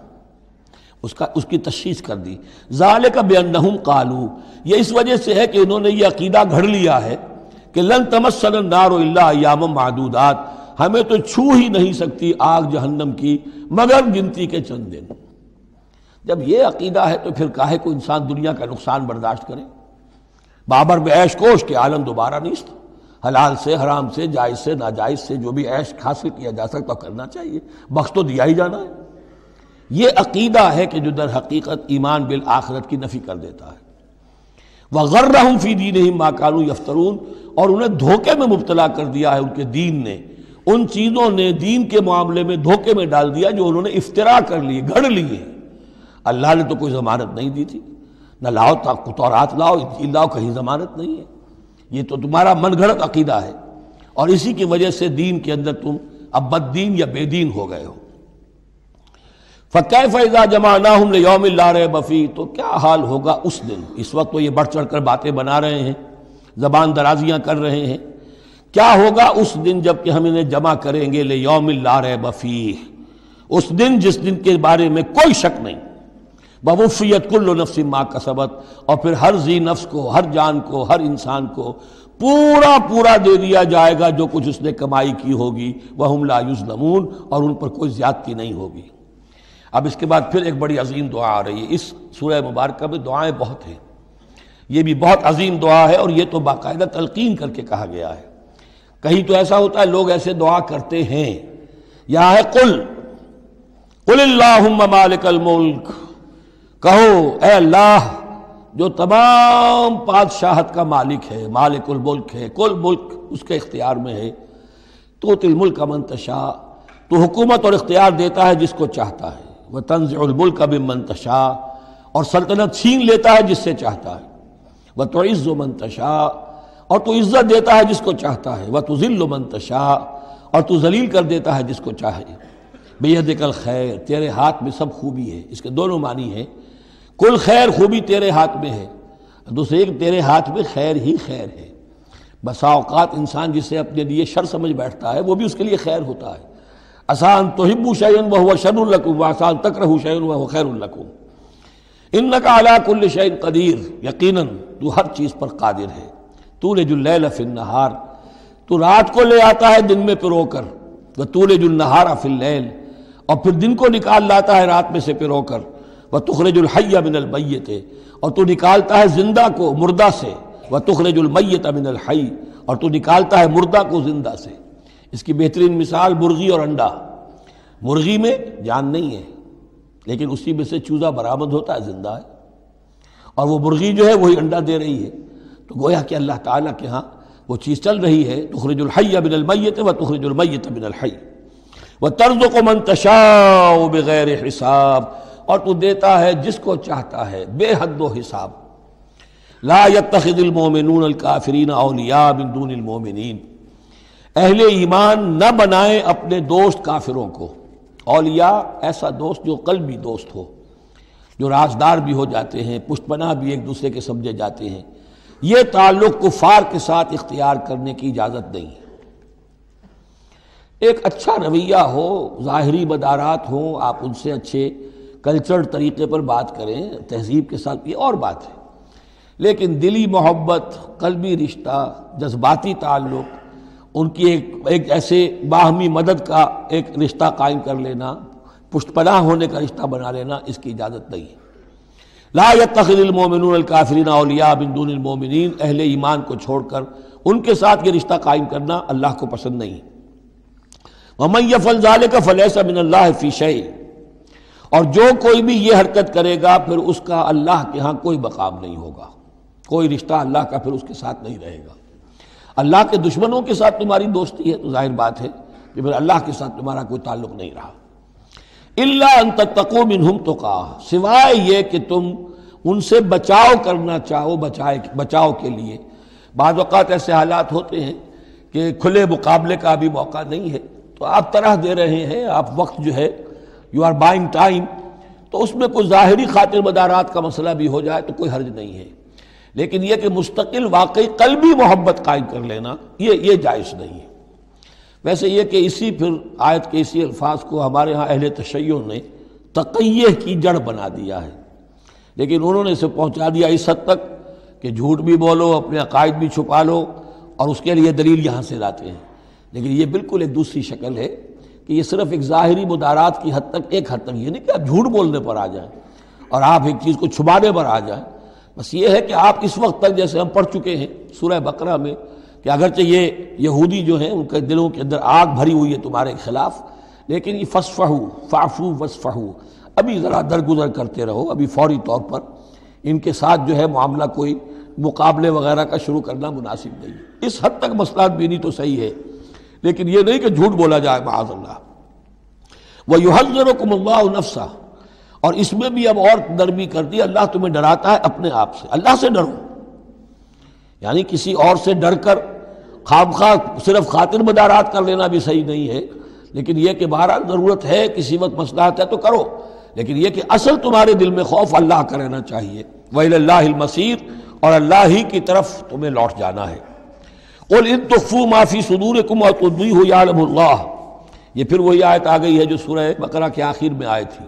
اس کی تشخیص کر دی۔ ذالک بانہم قالوا، یہ اس وجہ سے ہے کہ انہوں نے یہ عقیدہ گھڑ لیا ہے کہ لن تمسنا النار الا ایاما معدودات، ہمیں تو چھو ہی نہیں سکتی آگ جہنم کی مگر گنتی کے چند دن۔ جب یہ عقیدہ ہے تو پھر کاہے کو انسان دنیا کا نقصان برداشت کرے؟ بابر بے عیش کوش کے عالم دوبارہ نیست، حلال سے حرام سے جائز سے ناجائز سے جو بھی عیش حاصل کیا جا سکتا کرنا چاہیے، بخش تو دیا ہی جانا ہے۔ یہ عقیدہ ہے کہ جو در حقیقت ایمان بالآخرت کی نفی کر دیتا ہے۔ وَغَرَّهُمْ فِي دِينِهِمْ مَا كَانُوا يَفْتَرُونَ، اور انہیں دھوکے میں مبتلا کر دیا ہے ان کے دین نے، ان چیزوں نے دین کے معاملے میں دھوکے میں ڈال دیا جو انہوں نے افترا کر لیے، گھڑ لیے۔ اللہ نے تو کوئی ضمانت نہیں دی تھی، نہ لاؤ تورات لاؤ انجیل لاؤ، کہیں ضمانت نہیں ہے، یہ تو تمہارا من گھڑت عقیدہ ہے، اور اسی کی وجہ سے دین کے اندر تم اب بد دین یا بے دین ہو گئے ہو۔ فَكَيْفَ إِذَا جَمَعْنَاهُمْ لِيَوْمٍ لَا رَيْبَ فِيهِ، تو کیا حال ہوگا اس دن؟ اس وقت تو یہ بڑھ چڑھ کر باتیں بنا رہے ہیں، زبان درازیاں کر رہے ہیں، کیا ہوگا اس دن جب کہ ہم انہیں جمع کریں گے لِيَوْمٍ لَا رَيْبَ فِيهِ، اس دن جس دن کے بارے میں کوئی شک نہیں۔ وَوُفِّيَتْ كُلُّ نَفْسٍ مَا كَسَبَتْ، اور پھر ہر ذی نفس کو، ہر جان کو، ہر انسان کو پورا دے دیا جائے گا جو کچھ اس نے کمائی کی ہوگی۔ وَهُمْ لَا يُظْلَمُونَ، اور ان پر کوئی زیادتی نہیں ہوگی۔ اب اس کے بعد پھر ایک بڑی عظیم دعا آ رہی ہے۔ اس سورہ مبارکہ میں دعائیں بہت ہیں، یہ بھی بہت عظیم دعا ہے، اور یہ تو باقاعدہ تلقین کر کے کہا گیا ہے۔ کہیں تو ایسا ہوتا ہے لوگ ایسے دعا کرتے ہیں، یہاں ہے قل اللہم مالک الملک، کہو اے اللہ جو تمام بادشاہت کا مالک ہے، مالک الملک ہے، کل ملک اس کے اختیار میں ہے، تؤتی الملک من تشاء، تو حکومت اور اختیار دیتا ہے جس کو چاہتا ہے، وتنزع الملک ممن تشاء، اور سلطنت چھین لیتا ہے جس سے چاہتا ہے، وتعز من تشاء، اور تو عزت دیتا ہے جس کو چاہتا ہے، وتذل من تشاء، اور تو ذلیل کر دیتا ہے جس کو چاہے۔ بیدک الخیر، تیرے ہاتھ میں سب خوبی ہے، اس کے دونوں معنی ہیں، کل خیر خوبی تیرے ہاتھ میں ہے، دوسرے تیرے ہاتھ میں خیر ہی خیر ہے۔ بسا اوقات انسان جسے اپنے لیے شر سمجھ بیٹھتا ہے وہ بھی اس کے لیے خیر ہوتا ہے۔ آسان تحبوا شیئا وہو شر لکم، وآسان تکرہوا شیئا وہو خیر لکم، انک علی کل شیء قدیر، یقیناً تو ہر چیز پر قادر ہے۔ تولج اللیل فی النہار، تو رات کو لے آتا ہے دن میں پرو کر، وتولج النہار فی اللیل، اور پھر دن کو نکال لاتا ہے رات میں سے پرو کر، وتخرج الحی من المیت، اور تو نکالتا ہے زندہ کو مردہ سے، وتخرج المیت من الحی، اور تو نکالتا ہے مردہ کو زندہ سے۔ اس کی بہترین مثال مرغی اور انڈا، مرغی میں جان نہیں ہے لیکن اسی میں سے چوزہ برآمد ہوتا ہے، زندہ ہے، اور وہ مرغی جو ہے وہی انڈا دے رہی ہے، تو گویا کہ اللہ تعالیٰ کے ہاں وہ چیز چل رہی ہے، تخرج الحی من المیت وتخرج المیت من الحی وترزق من تشاء بغیر حساب، اور تو دیتا ہے جس کو چاہتا ہے بے حد و حساب۔ لا يتخذ المؤمنون الکافرین اولیاء من دون المؤمنین، اہل ایمان نہ بنائیں اپنے دوست کافروں کو، اولیاء ایسا دوست جو قلبی دوست ہو، جو رازدار بھی ہو جاتے ہیں، پشت پناہ بھی ایک دوسرے کے سمجھے جاتے ہیں، یہ تعلق کفار کے ساتھ اختیار کرنے کی اجازت نہیں ہے۔ ایک اچھا رویہ ہو، ظاہری مدارات ہوں، آپ ان سے اچھے کلچرڈ طریقے پر بات کریں، تہذیب کے ساتھ، یہ اور بات ہے، لیکن دلی محبت، قلبی رشتہ، جذباتی تعلق، ان کی ایک ایسے باہمی مدد کا ایک رشتہ قائم کر لینا، پشت پناہ ہونے کا رشتہ بنا لینا، اس کی اجازت نہیں ہے۔ لا يتخذ المؤمنون الکافرین اولیاء من دون المؤمنین، اہل ایمان کو چھوڑ کر ان کے ساتھ یہ رشتہ قائم کرنا اللہ کو پسند نہیں۔ ومن يفعل ذلك فليس من اللہ فی شیء، اور جو کوئی بھی یہ حرکت کرے گا پھر اس کا اللہ کے ہاں کوئی مقام نہیں ہوگا، کوئی رشتہ اللہ کا پھر اس کے ساتھ نہیں رہے گا۔ اللہ کے دشمنوں کے ساتھ تمہاری دوستی ہے تو ظاہر بات ہے کہ پھر اللہ کے ساتھ تمہارا کوئی تعلق نہیں رہا۔ الا ان تتقوا منہم تقا، سوائے یہ کہ تم ان سے بچاؤ کرنا چاہو، بچاؤ کے لیے۔ بعض اوقات ایسے حالات ہوتے ہیں کہ کھلے مقابلے کا بھی موقع نہیں ہے، تو آپ طرح دے رہے ہیں، آپ وقت جو ہے یو آر بائنگ ٹائم، تو اس میں کوئی ظاہری خاطر مدارات کا مسئلہ بھی ہو جائے تو کوئی حرج نہیں ہے، لیکن یہ کہ مستقل واقعی قلبی محبت قائم کر لینا یہ جائز نہیں ہے۔ ویسے یہ کہ اسی پھر آیت کے اسی الفاظ کو ہمارے ہاں اہل تشیع نے تقیہ کی جڑ بنا دیا ہے، لیکن انہوں نے اسے پہنچا دیا اس حد تک کہ جھوٹ بھی بولو، اپنے عقائد بھی چھپا لو، اور اس کے لیے دلیل یہاں سے لاتے ہیں۔ لیکن یہ بالکل ایک دوسری شکل ہے کہ یہ صرف ایک ظاہری مدارات کی حد تک، ایک حد تک، یہ نہیں کہ آپ جھوٹ بولنے پر آ جائیں اور آپ ایک چیز کو چھپانے پر آ جائیں، بس یہ ہے کہ آپ اس وقت تک جیسے ہم پڑھ چکے ہیں سورہ بقرہ میں کہ اگرچہ یہ یہودی جو ہیں ان کے دلوں کے اندر آگ بھری ہوئی ہے تمہارے خلاف، لیکن یہ فصفحوا فاعفوا واصفحوا، ابھی ذرا درگزر کرتے رہو، ابھی فوری طور پر ان کے ساتھ جو ہے معاملہ کوئی مقابلے وغیرہ کا شروع کرنا مناسب نہیں۔ اس حد تک مصلحت بینی تو صحیح ہے، لیکن یہ نہیں کہ جھوٹ بولا جائے معاذ اللہ۔ وَيُحَذِّرُكُمُ اللَّهُ نَفْسَهُ، اور اس میں بھی اب اور نرمی کر دی، اللہ تمہیں ڈراتا ہے اپنے آپ سے، اللہ سے ڈرو، یعنی کسی اور سے ڈر کر خواہ صرف خاطر مدارات کر لینا بھی صحیح نہیں ہے، لیکن یہ کہ بہرحال ضرورت ہے، کسی وقت مصلحت ہے تو کرو، لیکن یہ کہ اصل تمہارے دل میں خوف اللہ کا رہنا چاہیے۔ وَإِلَى اللَّهِ الْمَصِيرُ، اور اللہ ہی کی طرف تمہیں لوٹ جانا ہے۔ قُلْ إِن تُخْفُوا مَا فِي صُدُورِكُمْ أَوْ تُبْدُوهُ يَعْلَمُهُ اللَّهُ، یہ پھر وہی آیت آ گئی ہے جو سورہ بقرہ کے آخر میں آئی تھی،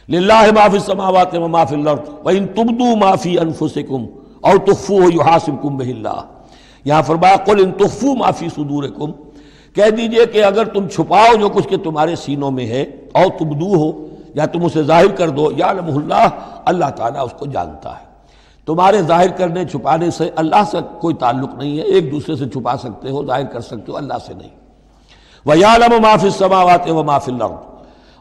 لِلَّهِ مَا فِي السَّمَاوَاتِ وَمَا فِي الْأَرْضِ وَإِن تُبْدُوا مَا فِي أَنفُسِكُمْ أَوْ تُخْفُوهُ يُحَاسِبْكُم بِهِ اللَّهُ، یہاں فرمایا قُلْ إِن تُخْفُوا مَا فِي صُدُورِكُمْ، کہہ دیجئے کہ اگر تم چھپاؤ جو کچھ کہ تمہارے سینوں میں ہے، أَوْ تُبْدُوهُ، یا تم اسے ظاہر کر دو، يَعْلَمُهُ اللَّهُ، اللہ تعالیٰ اس کو جانتا ہے۔ تمہارے ظاہر کرنے چھپانے سے اللہ سے کوئی تعلق نہیں ہے، ایک دوسرے سے چھپا سکتے ہو، ظاہر کر سکتے ہو، اللہ سے نہیں۔ وَيَعْلَمُ مَا فِي السَّمَاوَاتِ وَمَا فِي الْأَرْضِ،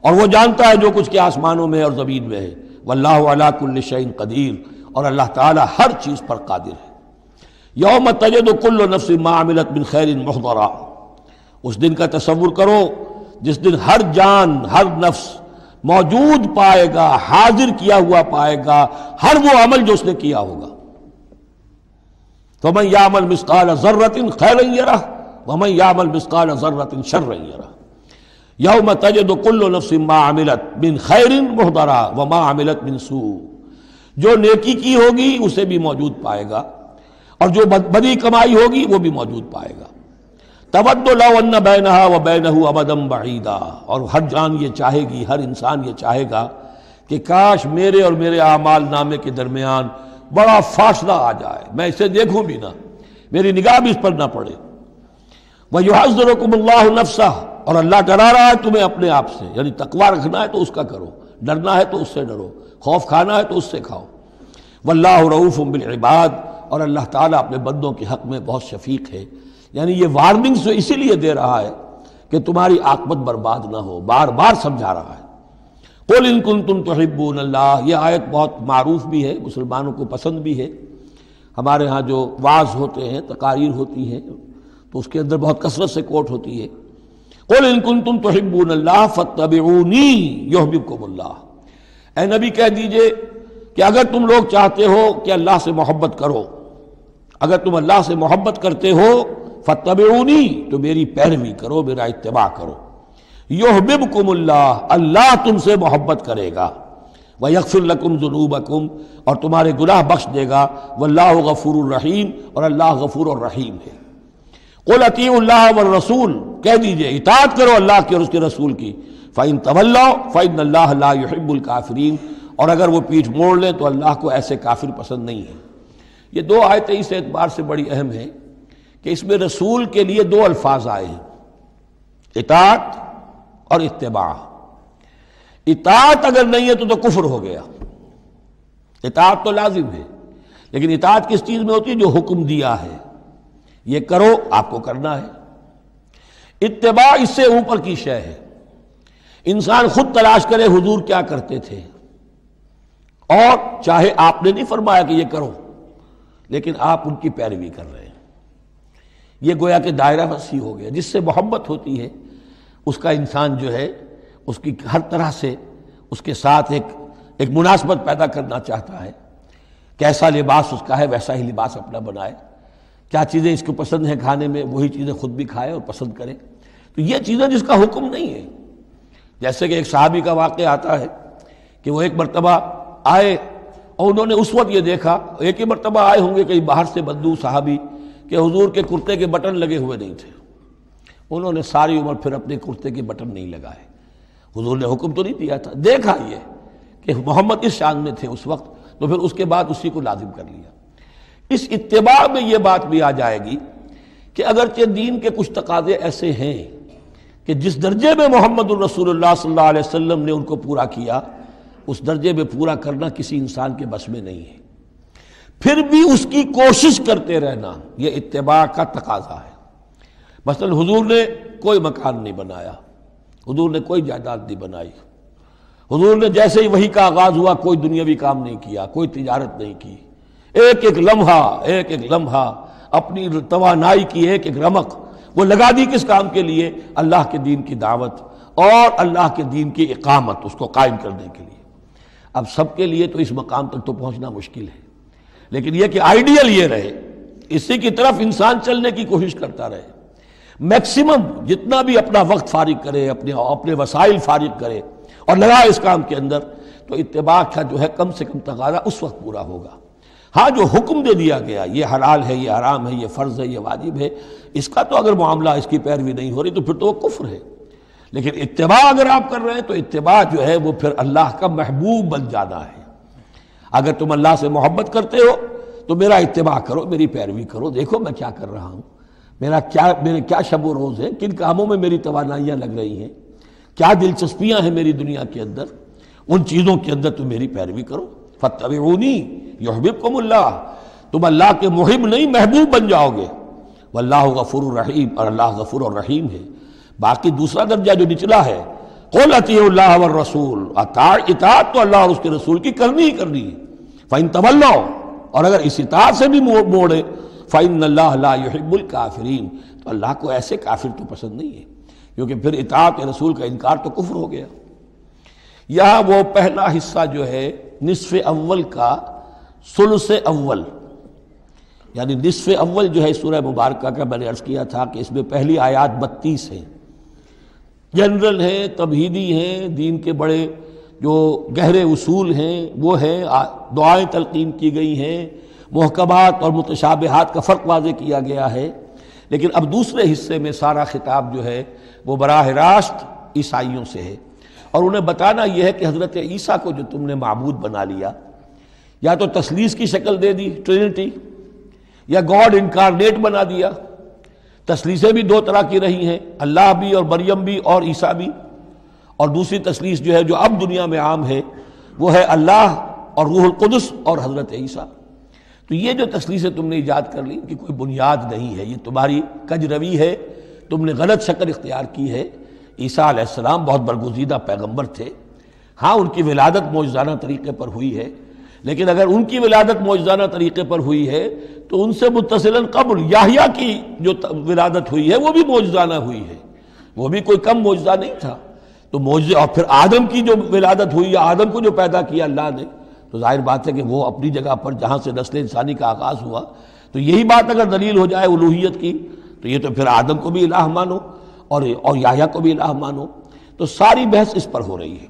اور وہ جانتا ہے جو کچھ کے آسمانوں میں اور زمین میں ہے۔ وَاللَّهُ عَلَىٰ كُلِّ شَيْءٍ قَدِيرٌ، اور اللہ تعالیٰ ہر چیز پر قادر ہے۔ یوم تجد کل نفس ما عملت من خیر محضرا، اس دن کا تصور کرو جس دن ہر جان، ہر نفس موجود پائے گا، حاضر کیا ہوا پائے گا ہر وہ عمل جو اس نے کیا ہوگا۔ فَمَن يَعْمَلْ مِثْقَالَ ذَرَّةٍ خَيْرًا يَرَهُ وَمَن يَعْمَلْ مِثْقَالَ ذَرَّةٍ شَرًّا يَرَهُ يَوْمَ تَجِدُ كُلُّ نَفْسٍ مَا عَمِلَتْ مِنْ خَيْرٍ مُحْضَرًا وَمَا عَمِلَتْ مِنْ سُوءٍ، جو نیکی کی ہوگی اسے بھی موجود پائے گا، اور جو بدی کمائی ہوگی وہ بھی موجود پائے گا۔ تود لو ان بینہا وبینہ امدا بعیدا، اور ہر جان یہ چاہے گی، ہر انسان یہ چاہے گا کہ کاش میرے اور میرے اعمال نامے کے درمیان بڑا فاصلہ آ جائے، میں اسے دیکھوں بھی نہ، میری نگاہ بھی اس پر نہ پڑے۔ وَيُحَذِّرُكُمُ اللَّهُ نَفْسَهُ، اور اللہ ڈرا رہا ہے تمہیں اپنے آپ سے، یعنی تقویٰ رکھنا ہے تو اس کا کرو، ڈرنا ہے تو اس سے ڈرو، خوف کھانا ہے تو اس سے کھاؤ۔ وَاللَّهُ رَؤُوفٌ بِالْعِبَادِ، اور اللہ تعالیٰ اپنے بندوں کے حق میں بہت شفیق ہے، یعنی یہ وارننگ سے اسی لیے دے رہا ہے کہ تمہاری عاقبت برباد نہ ہو، بار بار سمجھا رہا ہے۔ قُلْ إِن كُنتُمْ تُحِبُّونَ اللَّهَ، یہ آیت بہت معروف بھی ہے، مسلمانوں کو پسند بھی ہے، ہمارے ہاں جو وعظ ہوتے ہیں، تقاریر ہوتی ہیں تو اس کے اندر بہت کثرت سے کوٹ ہوتی ہے۔ قُلْ إِن كُنتُمْ تُحِبُّونَ اللَّهَ فَاتَّبِعُونِي يُحْبِبْكُمُ اللَّهُ، اے نبی کہہ دیجئے کہ اگر تم لوگ چاہتے ہو کہ اللہ سے محبت کرو، اگر تم اللہ سے محبت کرتے ہو فَاتَّبِعُونِی، تو میری پیروی کرو، میرا اتباع کرو۔ یحببکم اللہ، اللہ تم سے محبت کرے گا، وَیَغْفِرْ لَکُمْ ذُنُوبَکُمْ، اور تمہارے گناہ بخش دے گا، وَاللَّهُ غَفُورٌ الرحیم، اور اللہ غفور الرحیم ہے۔ قُلْ اطیعوا اللہ والرسول، کہہ دیجئے اطاعت کرو اللہ کی اور اس کے رسول کی، فَإِن تَوَلَّوْا فَإِنَّ اللَّهَ لَا يُحِبُّ الْكَافِرِينَ، اور اگر وہ پیٹھ موڑ لیں تو اللہ کو ایسے کافر پسند نہیں ہے۔ یہ دو آیتیں اس اعتبار سے بڑی اہم ہیں کہ اس میں رسول کے لیے دو الفاظ آئے ہیں، اطاعت اور اتباع۔ اطاعت اگر نہیں ہے تو کفر ہو گیا، اطاعت تو لازم ہے، لیکن اطاعت کس چیز میں ہوتی ہے؟ جو حکم دیا ہے یہ کرو، آپ کو کرنا ہے۔ اتباع اس سے اوپر کی شے ہے، انسان خود تلاش کرے حضور کیا کرتے تھے، اور چاہے آپ نے نہیں فرمایا کہ یہ کرو لیکن آپ ان کی پیروی کر رہے ہیں۔ یہ گویا کہ دائرہ وسیع ہو گیا. جس سے محبت ہوتی ہے اس کا انسان جو ہے اس کی ہر طرح سے اس کے ساتھ ایک مناسبت پیدا کرنا چاہتا ہے. کیسا لباس اس کا ہے ویسا ہی لباس اپنا بنائے، کیا چیزیں اس کو پسند ہیں کھانے میں وہی چیزیں خود بھی کھائے اور پسند کرے. تو یہ چیزیں جس کا حکم نہیں ہے. جیسے کہ ایک صحابی کا واقعہ آتا ہے کہ وہ ایک مرتبہ آئے اور انہوں نے اس وقت یہ دیکھا، ایک ہی مرتبہ آئے ہوں گے کہیں باہر سے بدو صحابی، کہ حضور کے کرتے کے بٹن لگے ہوئے نہیں تھے. انہوں نے ساری عمر پھر اپنے کرتے کے بٹن نہیں لگائے. حضور نے حکم تو نہیں دیا تھا، دیکھا یہ کہ محمد اس شان میں تھے اس وقت، تو پھر اس کے بعد اسی کو لازم کر لیا. اس اتباع میں یہ بات بھی آ جائے گی کہ اگرچہ دین کے کچھ تقاضے ایسے ہیں کہ جس درجے میں محمد الرسول اللہ صلی اللہ علیہ وسلم نے ان کو پورا کیا، اس درجے میں پورا کرنا کسی انسان کے بس میں نہیں ہے. پھر بھی اس کی کوشش کرتے رہنا یہ اتباع کا تقاضا ہے. مثلا حضور نے کوئی مکان نہیں بنایا، حضور نے کوئی جائیداد نہیں بنائی، حضور نے جیسے ہی وحی کا آغاز ہوا کوئی دنیاوی کام نہیں کیا، کوئی تجارت نہیں کی. ایک ایک لمحہ اپنی توانائی کی ایک رمق وہ لگا دی کس کام کے لیے؟ اللہ کے دین کی دعوت اور اللہ کے دین کی اقامت، اس کو قائم کرنے کے لیے. اب سب کے لیے تو اس مقام تک تو پہنچنا مشکل ہے، لیکن یہ کہ آئیڈیل یہ رہے، اسی کی طرف انسان چلنے کی کوشش کرتا رہے. میکسیمم جتنا بھی اپنا وقت فارغ کرے، اپنے وسائل فارغ کرے اور لگائے اس کام کے اندر، تو اتباع کا جو ہے کم سے کم تقاضا اس وقت پورا ہوگا. ہاں جو حکم دے دیا گیا یہ حلال ہے، یہ حرام ہے، یہ فرض ہے، یہ واجب ہے، اس کا تو اگر معاملہ اس کی پیروی نہیں ہو رہی تو پھر تو وہ کفر ہے. لیکن اتباع اگر آپ کر رہے ہیں تو اتباع جو ہے وہ پھر اللہ کا محبوب بن جانا ہے. اگر تم اللہ سے محبت کرتے ہو تو میرا اتباع کرو، میری پیروی کرو. دیکھو میں کیا کر رہا ہوں، میرے کیا شب و روز ہے، کن کاموں میں میری توانائیاں لگ رہی ہیں، کیا دلچسپیاں ہیں میری دنیا کے اندر، ان چیزوں کے اندر تم میری پیروی کرو. فاتبعونی یحببکم اللہ، تم اللہ کے محب نہیں محبوب بن جاؤ گے. واللہ غفور الرحیم، اور اللہ غفور الرحیم ہے. باقی دوسرا درجہ جو نچلا ہے، قل اطیعوا اللہ والرسول، اطاعت تو اللہ اور اس کے رسول کی کرنی ہی کرنی ہے. فإن تولوا، اور اگر اس اطاعت سے بھی موڑے، فإن اللہ لا يحب الکافرین، تو اللہ کو ایسے کافر تو پسند نہیں ہے، کیونکہ پھر اطاعت رسول کا انکار تو کفر ہو گیا. یہاں وہ پہلا حصہ جو ہے نصف اول کا ثلث اول، یعنی نصف اول جو ہے سورہ مبارکہ کا، میں نے عرض کیا تھا کہ اس میں پہلی آیات 32 ہیں، جنرل ہیں، تمہیدی ہیں، دین کے بڑے جو گہرے اصول ہیں وہ ہیں، دعائیں تلقین کی گئی ہیں، محکمات اور متشابہات کا فرق واضح کیا گیا ہے. لیکن اب دوسرے حصے میں سارا خطاب جو ہے وہ براہ راست عیسائیوں سے ہے، اور انہیں بتانا یہ ہے کہ حضرت عیسیٰ کو جو تم نے معبود بنا لیا، یا تو تثلیث کی شکل دے دی ٹرینٹی، یا گاڈ انکارنیٹ بنا دیا. تثلیثیں بھی دو طرح کی رہی ہیں، اللہ بھی اور مریم بھی اور عیسیٰ بھی. اور دوسری تثلیث جو ہے جو اب دنیا میں عام ہے وہ ہے اللہ اور روح القدس اور حضرت عیسیٰ. تو یہ جو تثلیثیں تم نے ایجاد کر لی کہ کوئی بنیاد نہیں ہے، یہ تمہاری کج روی ہے، تم نے غلط شکل اختیار کی ہے. عیسیٰ علیہ السلام بہت برگزیدہ پیغمبر تھے. ہاں ان کی ولادت معجزانہ طریقے پر ہوئی ہے، لیکن اگر ان کی ولادت معجزانہ طریقے پر ہوئی ہے تو ان سے متصلاً قبل یحییٰ کی جو ولادت ہوئی ہے وہ بھی معجزانہ ہوئی ہے، وہ بھی کوئی کم معجزہ نہیں تھا. تو معجزے، اور پھر آدم کی جو ولادت ہوئی یا آدم کو جو پیدا کیا اللہ نے، تو ظاہر بات ہے کہ وہ اپنی جگہ پر جہاں سے نسل انسانی کا آغاز ہوا، تو یہی بات اگر دلیل ہو جائے الوہیت کی تو یہ تو پھر آدم کو بھی الہ مانو اور یحییٰ کو بھی الہ مانو. تو ساری بحث اس پر ہو رہی ہے.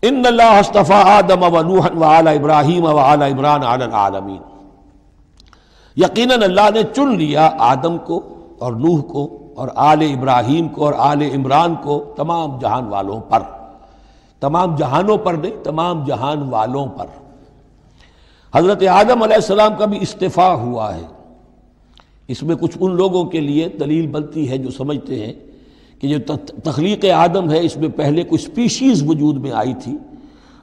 ان اللہ اصطفیٰ آدم و نوحا وآل ابراہیم وآل عمران علی العالمین، یقیناً اللہ نے چن لیا آدم کو اور نوح کو اور آل ابراہیم کو اور آل عمران کو تمام جہان والوں پر. تمام جہانوں پر نہیں، تمام جہان والوں پر. حضرت آدم علیہ السلام کا بھی استفاء ہوا ہے. اس میں کچھ ان لوگوں کے لیے دلیل بنتی ہے جو سمجھتے ہیں کہ جو تخلیق آدم ہے اس میں پہلے کوئی سپیشیز وجود میں آئی تھی،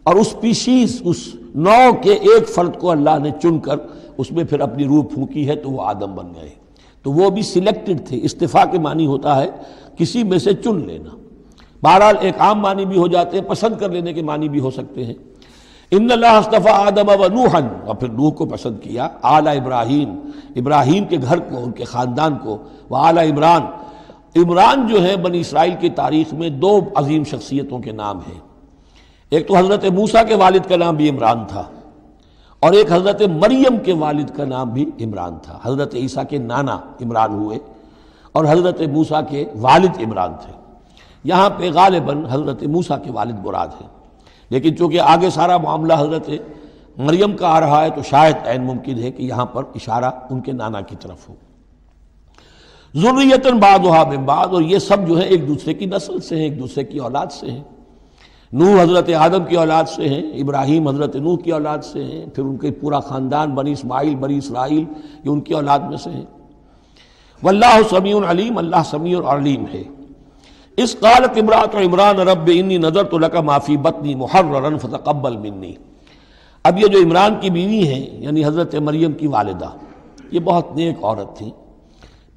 اور اس سپیشیز، اس نوع کے ایک فرد کو اللہ نے چن کر اس میں پھر اپنی روح پھونکی ہے تو وہ آدم بن گئے. تو وہ بھی سلیکٹڈ تھے. استفاء کے معنی ہوتا ہے کسی میں سے چن لینا. بہرحال ایک عام معنی بھی ہو جاتے ہیں، پسند کر لینے کے معنی بھی ہو سکتے ہیں. ان اللہ اصطفیٰ آدم و نوحا، اور پھر نوح کو پسند کیا، آل ابراہیم، ابراہیم کے گھر کو، ان کے خاندان کو، وآل عمران، عمران جو ہے بنی اسرائیل کی تاریخ میں دو عظیم شخصیتوں کے نام ہیں، ایک تو حضرت موسیٰ کے والد کا نام بھی عمران تھا، اور ایک حضرت مریم کے والد کا نام بھی عمران تھا۔ حضرت عیسیٰ کے نانا عمران ہوئے اور حضرت موسیٰ کے والد عمران تھے۔ یہاں پہ غالباً حضرت موسیٰ کے والد مراد ہیں، لیکن چونکہ آگے سارا معاملہ حضرت مریم کا آ رہا ہے تو شاید عین ممکن ہے کہ یہاں پر اشارہ ان کے نانا کی طرف ہو۔ ذریۃ بعضھا من بعض، اور یہ سب جو ہے ایک دوسرے کی نسل سے ہیں، ایک دوسرے کی اولاد سے ہیں۔ نوح حضرت آدم کی اولاد سے ہیں، ابراہیم حضرت نوح کی اولاد سے ہیں، پھر ان کے پورا خاندان بنی اسماعیل بنی اسرائیل یہ ان کی اولاد میں سے ہیں۔ واللہ سمیع علیم، اللہ سمیع اور علیم ہے۔ اس قالت امرأۃ عمران رب انی نذرت لک ما فی بطنی محررا فتقبل منی۔ اب یہ جو عمران کی بیوی ہیں یعنی حضرت مریم کی والدہ، یہ بہت نیک عورت تھیں،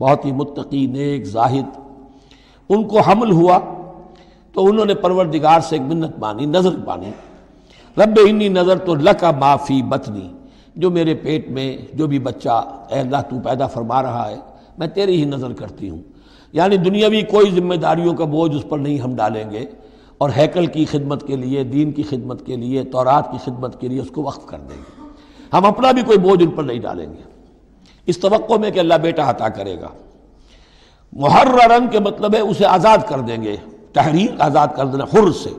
بہت ہی متقی، نیک، زاہد۔ ان کو حمل ہوا تو انہوں نے پروردگار سے ایک منت مانی، نظر مانی، رب انی نذرت لک ما فی بطنی، جو میرے پیٹ میں جو بھی بچہ اے اللہ تو پیدا فرما رہا ہے میں تیری ہی نظر کرتی ہوں، یعنی دنیاوی کوئی ذمہ داریوں کا بوجھ اس پر نہیں ہم ڈالیں گے، اور ہیکل کی خدمت کے لیے، دین کی خدمت کے لیے، تورات کی خدمت کے لیے اس کو وقف کر دیں گے، ہم اپنا بھی کوئی بوجھ ان پر نہیں ڈالیں گے، اس توقع میں کہ اللہ بیٹا عطا کرے گا۔ محررن کے مطلب ہے اسے آزاد کر دیں گے، تحریر آزاد کر دینا حر سے،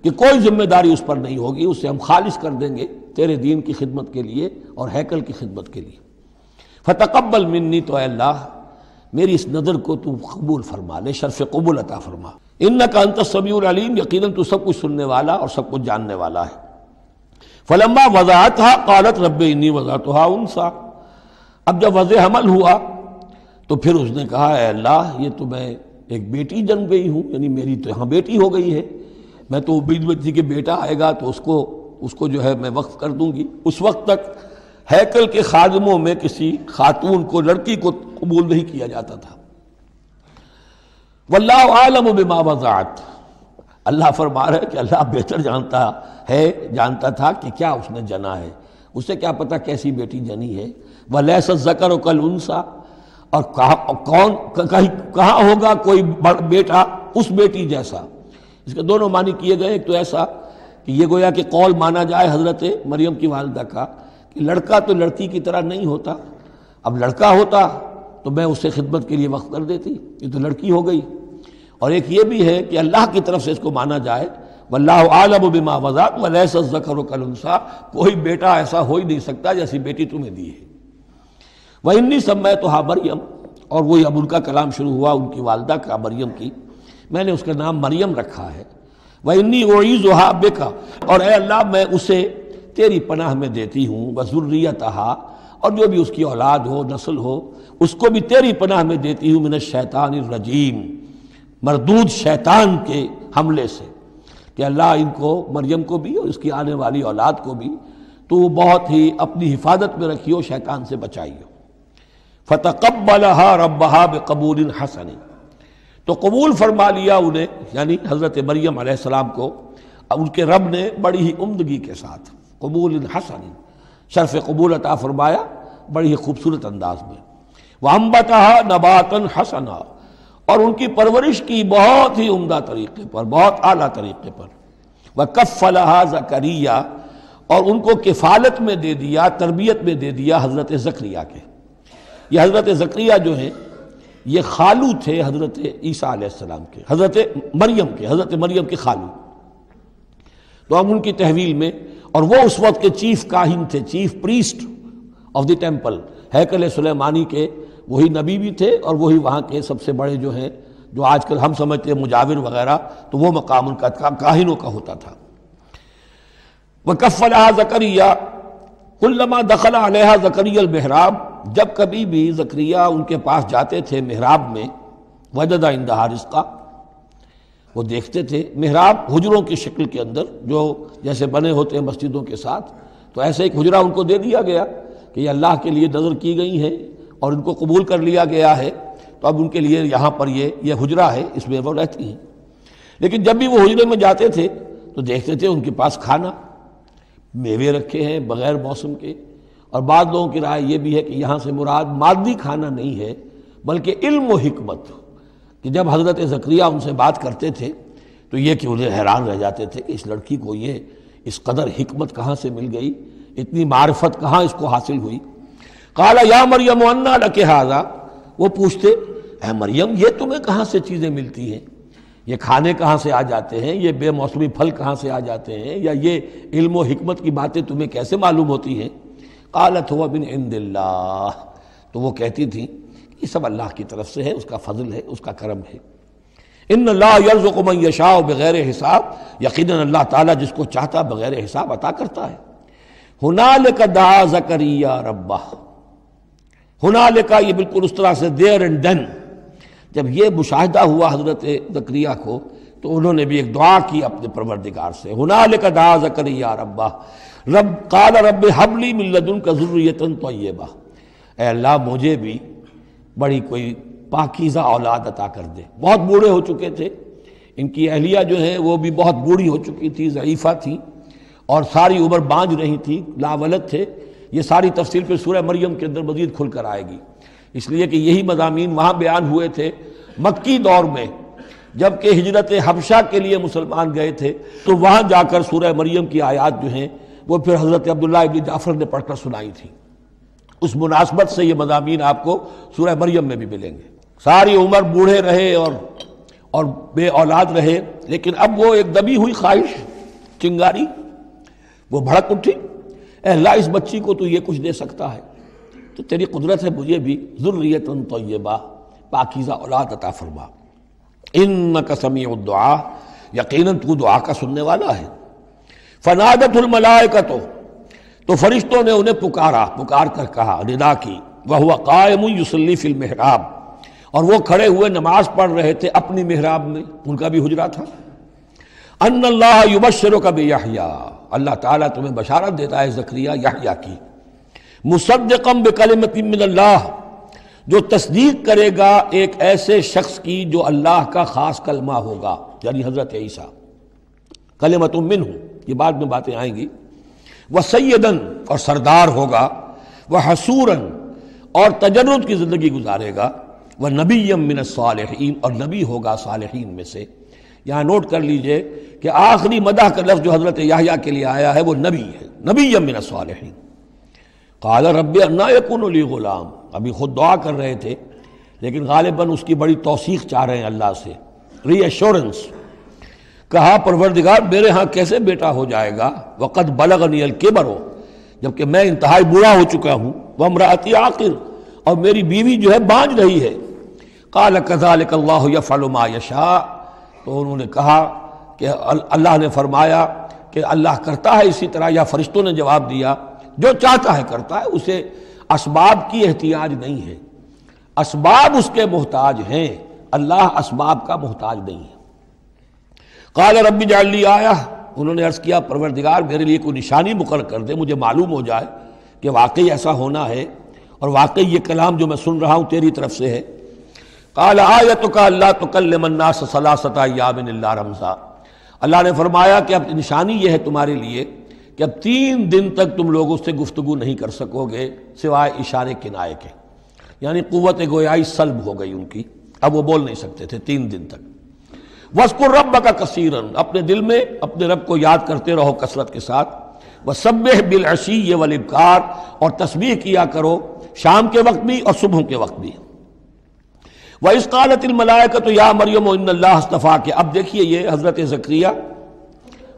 کہ کوئی ذمہ داری اس پر نہیں ہوگی، اسے ہم خالص کر دیں گے تیرے دین کی خدمت کے لیے اور ہیکل کی خدمت کے لیے۔ فتقبل منی، تو اے اللہ میری اس نظر کو تو قبول فرما لے، شرف قبول عطا فرما۔ انک انت السمیع العلیم، یقیناً تو سب کچھ سننے والا اور سب کچھ جاننے والا ہے۔ فلما وضعتها قالت رب انی وضعتها انثی، اب جب وضع حمل ہوا تو پھر اس نے کہا اے اللہ یہ تو میں ایک بیٹی جنم گئی ہوں، یعنی میری تو یہاں بیٹی ہو گئی ہے، میں تو امید میں تھی کہ بیٹا آئے گا تو اس کو جو ہے میں وقف کر دوں گی۔ اس وقت تک ہیکل کے خادموں میں کسی خاتون کو، لڑکی کو قبول نہیں کیا جاتا تھا۔ واللہ عالم بما وضعت، اللہ فرما رہا ہے کہ اللہ بہتر جانتا تھا کہ کیا اس نے جنا ہے، اسے کیا پتا کیسی بیٹی جنی ہے۔ ولیس الذکر کالانثی، اور کہاں ہوگا کوئی بیٹا اس بیٹی جیسا۔ اس کے دونوں معنی کیے گئے، ایک تو ایسا کہ یہ گویا کہ قول مانا جائے حضرت مریم کی والدہ کا کہ لڑکا تو لڑکی کی طرح نہیں ہوتا، اب لڑکا ہوتا تو میں اسے خدمت کے لیے وقف کر دیتی، یہ تو لڑکی ہو گئی۔ اور ایک یہ بھی ہے کہ اللہ کی طرف سے اس کو مانا جائے واللہ عالم بما وضعت ولیس الذکر کالانثی، کوئی بیٹا ایسا ہو ہی نہیں سکتا جیسی بیٹی تمہیں دی ہے۔ وَإِنِّي سَمَّيْتُهَا مریم، اور وہی اب ان کا کلام شروع ہوا ان کی والدہ کا مریم کی، میں نے اس کا نام مریم رکھا ہے۔ وَإِنِّي أُعِيذُهَا بِكَ، اور اے اللہ میں اسے تیری پناہ میں دیتی ہوں، وَذُرِّيَّتَهَا، اور جو بھی اس کی اولاد ہو، نسل ہو، اس کو بھی تیری پناہ میں دیتی ہوں، من الشیطان الرجیم، مردود شیطان کے حملے سے، کہ اللہ ان کو، مریم کو بھی اور اس کی آنے والی اولاد کو بھی تو بہت ہی اپنی حفاظت میں رکھیو، شیطان سے بچائیو۔ فتقبلها ربها بقبول حسن، تو قبول فرما لیا انہیں، یعنی حضرت مریم علیہ السلام کو ان کے رب نے بڑی ہی عمدگی کے ساتھ، قبول حسن، شرف قبول عطا فرمایا بڑی ہی خوبصورت انداز میں۔ وانبتها نباتا حسنا، اور ان کی پرورش کی بہت ہی عمدہ طریقے پر، بہت اعلیٰ طریقے پر۔ وکفلها زکریا، اور ان کو کفالت میں دے دیا، تربیت میں دے دیا حضرت زکریا کے۔ یہ حضرت زکریا جو ہیں یہ خالو تھے حضرت عیسیٰ علیہ السلام کے، حضرت مریم کے خالو، تو ہم ان کی تحویل میں، اور وہ اس وقت کے چیف کاہن تھے، chief priest of the temple, ہیکل سلیمانی کے وہی نبی بھی تھے، اور وہی وہاں کے سب سے بڑے جو ہیں، جو آج کل ہم سمجھتے ہیں مجاور وغیرہ، تو وہ مقام ان کا کاہنوں کا ہوتا تھا۔ وَكَفَّلَهَا زَكَرِيَّا كُلَّمَا دَخَلَ عَلَيْهَا زَكَرِيَّا الْمِحْرَابَ، جب کبھی بھی زکریا ان کے پاس جاتے تھے محراب میں، وجد عندها رزقا، وہ دیکھتے تھے محراب حجروں کی شکل کے اندر جو جیسے بنے ہوتے ہیں مسجدوں کے ساتھ، تو ایسے ایک حجرہ ان کو دے دیا گیا کہ یہ اللہ کے لیے نظر کی گئی ہیں اور ان کو قبول کر لیا گیا ہے، تو اب ان کے لیے یہاں پر یہ حجرہ ہے، اس میں وہ رہتی ہیں۔ لیکن جب بھی وہ حجرے میں جاتے تھے تو دیکھتے تھے ان کے پاس کھانا، میوے رکھے ہیں بغیر موسم کے، اور بعض لوگوں کی رائے یہ بھی ہے کہ یہاں سے مراد مادی کھانا نہیں ہے بلکہ علم و حکمت، کہ جب حضرت زکریا ان سے بات کرتے تھے تو یہ کہ انہیں حیران رہ جاتے تھے کہ اس لڑکی کو یہ اس قدر حکمت کہاں سے مل گئی، اتنی معرفت کہاں اس کو حاصل ہوئی۔ قال یا مریم انا لک ھذا، وہ پوچھتے اے مریم یہ تمہیں کہاں سے چیزیں ملتی ہیں، یہ کھانے کہاں سے آ جاتے ہیں، یہ بے موسمی پھل کہاں سے آ جاتے ہیں، یا یہ علم و حکمت کی باتیں تمہیں کیسے معلوم ہوتی ہیں؟ قالت هو من عند اللہ، تو وہ کہتی تھیں یہ سب اللہ کی طرف سے ہے، اس کا فضل ہے، اس کا کرم ہے۔ ان اللہ یرزق من یشاء بغیر حساب، یقیناً اللہ تعالیٰ جس کو چاہتا بغیر حساب عطا کرتا ہے۔ ہنالک دعا زکریا ربہ، ہنالک یہ بالکل اس طرح سے دیر اینڈ ڈن، جب یہ مشاہدہ ہوا حضرت زکریا کو تو انہوں نے بھی ایک دعا کی اپنے پروردگار سے۔ ہنالک دعا زکریا ربہ رب قال رب ہب لی من لدنک ذریۃ طیبہ، اے اللہ مجھے بھی بڑی کوئی پاکیزہ اولاد عطا کر دے۔ بہت بوڑھے ہو چکے تھے، ان کی اہلیہ جو ہے وہ بھی بہت بوڑھی ہو چکی تھی، ضعیفہ تھی، اور ساری عمر بانجھ رہی تھی، لاولد تھے۔ یہ ساری تفصیل پھر سورہ مریم کے اندر مزید کھل کر آئے گی، اس لیے کہ یہی مضامین وہاں بیان ہوئے تھے مکی دور میں، جب کہ ہجرت حبشہ کے لیے مسلمان گئے تھے تو وہاں جا کر سورہ مریم کی آیات جو ہیں وہ پھر حضرت عبداللہ ابن جعفر نے پڑھ کر سنائی تھی۔ اس مناسبت سے یہ مضامین آپ کو سورہ مریم میں بھی ملیں گے۔ ساری عمر بوڑھے رہے اور بے اولاد رہے، لیکن اب وہ ایک دبی ہوئی خواہش، چنگاری، وہ بھڑک اٹھی، اے اللہ اس بچی کو تو یہ کچھ دے سکتا ہے تو تیری قدرت ہے مجھے بھی ذریۃ طیبہ، پاکیزہ اولاد عطا فرما۔ انک سمیع الدعاء، یقیناً تو دعا کا سننے والا ہے۔ فنادت الملائکۃ، تو فرشتوں نے انہیں پکار کر کہا، ندا کی، وہو قائم یصلی فی المحراب، اور وہ کھڑے ہوئے نماز پڑھ رہے تھے اپنی محراب میں، ان کا بھی حجرہ تھا۔ ان اللہ یبشرک بیحییٰ، اللہ تعالیٰ تمہیں بشارت دیتا ہے زکریا یحییٰ کی، مصدقا بکلمۃ من اللہ، جو تصدیق کرے گا ایک ایسے شخص کی جو اللہ کا خاص کلمہ ہوگا، یعنی حضرت عیسیٰ، کلمۃ منہ، یہ بعد میں باتیں آئیں گی، وسیداً، اور سردار ہوگا، وحسوراً، اور تجرد کی زندگی گزارے گا، ونبیا من الصالحین، اور نبی ہوگا صالحین میں سے۔ یہاں نوٹ کر لیجئے کہ آخری مدح کا لفظ جو حضرت یحییٰ کے لیے آیا ہے وہ نبی ہے، نبیا من الصالحین۔ قال رب انا یکون لی غلام، ابھی خود دعا کر رہے تھے لیکن غالباً اس کی بڑی توثیق چاہ رہے ہیں اللہ سے، ری ایشورنس۔ کہا پروردگار میرے ہاں کیسے بیٹا ہو جائے گا، وقد بلغنی الکبر، جبکہ میں انتہائی بوڑھا ہو چکا ہوں، وامرأتی عاقر، اور میری بیوی جو ہے بانجھ رہی ہے۔ قال کذلک اللہ یفعل ما یشاء، تو انہوں نے کہا کہ اللہ نے فرمایا کہ اللہ کرتا ہے اسی طرح، یا فرشتوں نے جواب دیا جو چاہتا ہے کرتا ہے، اسے اسباب کی احتیاج نہیں ہے، اسباب اس کے محتاج ہیں، اللہ اسباب کا محتاج نہیں ہے۔ قال رب اجعل لی آیہ، انہوں نے عرض کیا پروردگار میرے لیے کوئی نشانی مقرر کر دے، مجھے معلوم ہو جائے کہ واقعی ایسا ہونا ہے اور واقعی یہ کلام جو میں سن رہا ہوں تیری طرف سے ہے۔ قال آیتک الا تکلم الناس ثلاثۃ ایام الا رمزا، اللہ نے فرمایا کہ اب نشانی یہ ہے تمہارے لیے کہ اب 3 دن تک تم لوگوں سے گفتگو نہیں کر سکو گے سوائے اشارے کنائے کے، یعنی قوت گویائی سلب ہو گئی ان کی، اب وہ بول نہیں سکتے تھے 3 دن تک۔ وَاذْكُرْ رَبَّكَ كَثِيرًا، اپنے دل میں اپنے رب کو یاد کرتے رہو کثرت کے ساتھ۔ وَسَبِّحْ بِالْعَشِيِّ وَالْإِبْكَارِ، اور تسبیح کیا کرو شام کے وقت بھی اور صبح کے وقت بھی۔ وَإِذْ قَالَتِ الْمَلَائِكَةُ يَا مَرْيَمُ إِنَّ اللَّهَ اصْطَفَاكِ، اب دیکھیے یہ حضرت زکریا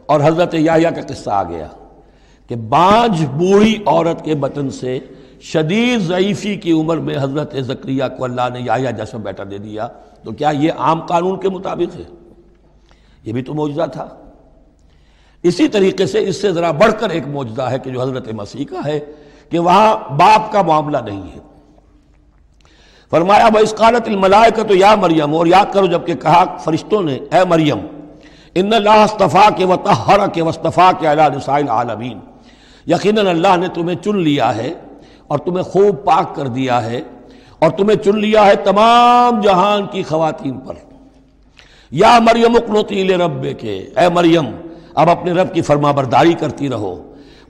اور حضرت یحییٰ کا قصہ آ گیا کہ بانجھ بوڑھی عورت کے بطن سے شدید ضعیفی کی عمر میں حضرت زکریا کو اللہ نے یحییٰ جیسا بیٹا دے دیا، تو کیا یہ عام قانون کے مطابق ہے؟ یہ بھی تو معجزہ تھا۔ اسی طریقے سے اس سے ذرا بڑھ کر ایک معجزہ ہے کہ جو حضرت مسیح کا ہے کہ وہاں باپ کا معاملہ نہیں ہے۔ فرمایا وَإِذْ قَالَتِ الْمَلَائِكَةُ يَا مَرْيَمُ، اور یاد کرو جب کہ کہا فرشتوں نے اے مریم، إِنَّ اللَّهَ اصْطَفَاكِ وَطَهَّرَكِ وَاصْطَفَاكِ عَلَى نِسَاءِ الْعَالَمِينَ، یقیناً اللہ نے تمہیں چن لیا ہے اور تمہیں خوب پاک کر دیا ہے اور تمہیں چن لیا ہے تمام جہان کی خواتین پر۔ یا مریم اقنتی لربک، اے مریم اب اپنے رب کی فرما برداری کرتی رہو،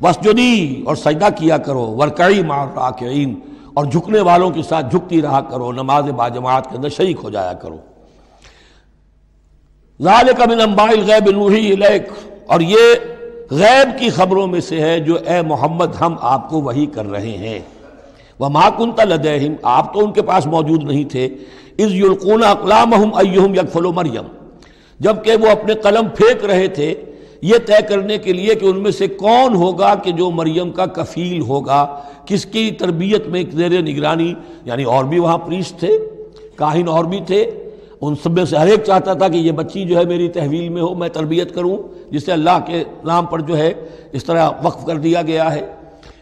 وسجدی اور سجدہ کیا کرو، ورکعی مع الراکعین اور جھکنے والوں کے ساتھ جھکتی رہا کرو، نماز باجماعت کے اندر شریک ہو جایا کرو۔ ذالک من انباء الغیب نوحی الیک، اور یہ غیب کی خبروں میں سے ہے جو اے محمد ہم آپ کو وحی کر رہے ہیں۔ وما کنت لدیہم، آپ تو ان کے پاس موجود نہیں تھے، اذ یلقون اقلامہم ایہم یکفل مریم، جبکہ وہ اپنے قلم پھینک رہے تھے یہ طے کرنے کے لیے کہ ان میں سے کون ہوگا کہ جو مریم کا کفیل ہوگا، کس کی تربیت میں زیر نگرانی، یعنی اور بھی وہاں پریسٹ تھے، کاہن اور بھی تھے، ان سب میں سے ہر ایک چاہتا تھا کہ یہ بچی جو ہے میری تحویل میں ہو، میں تربیت کروں، جسے اللہ کے نام پر جو ہے اس طرح وقف کر دیا گیا ہے۔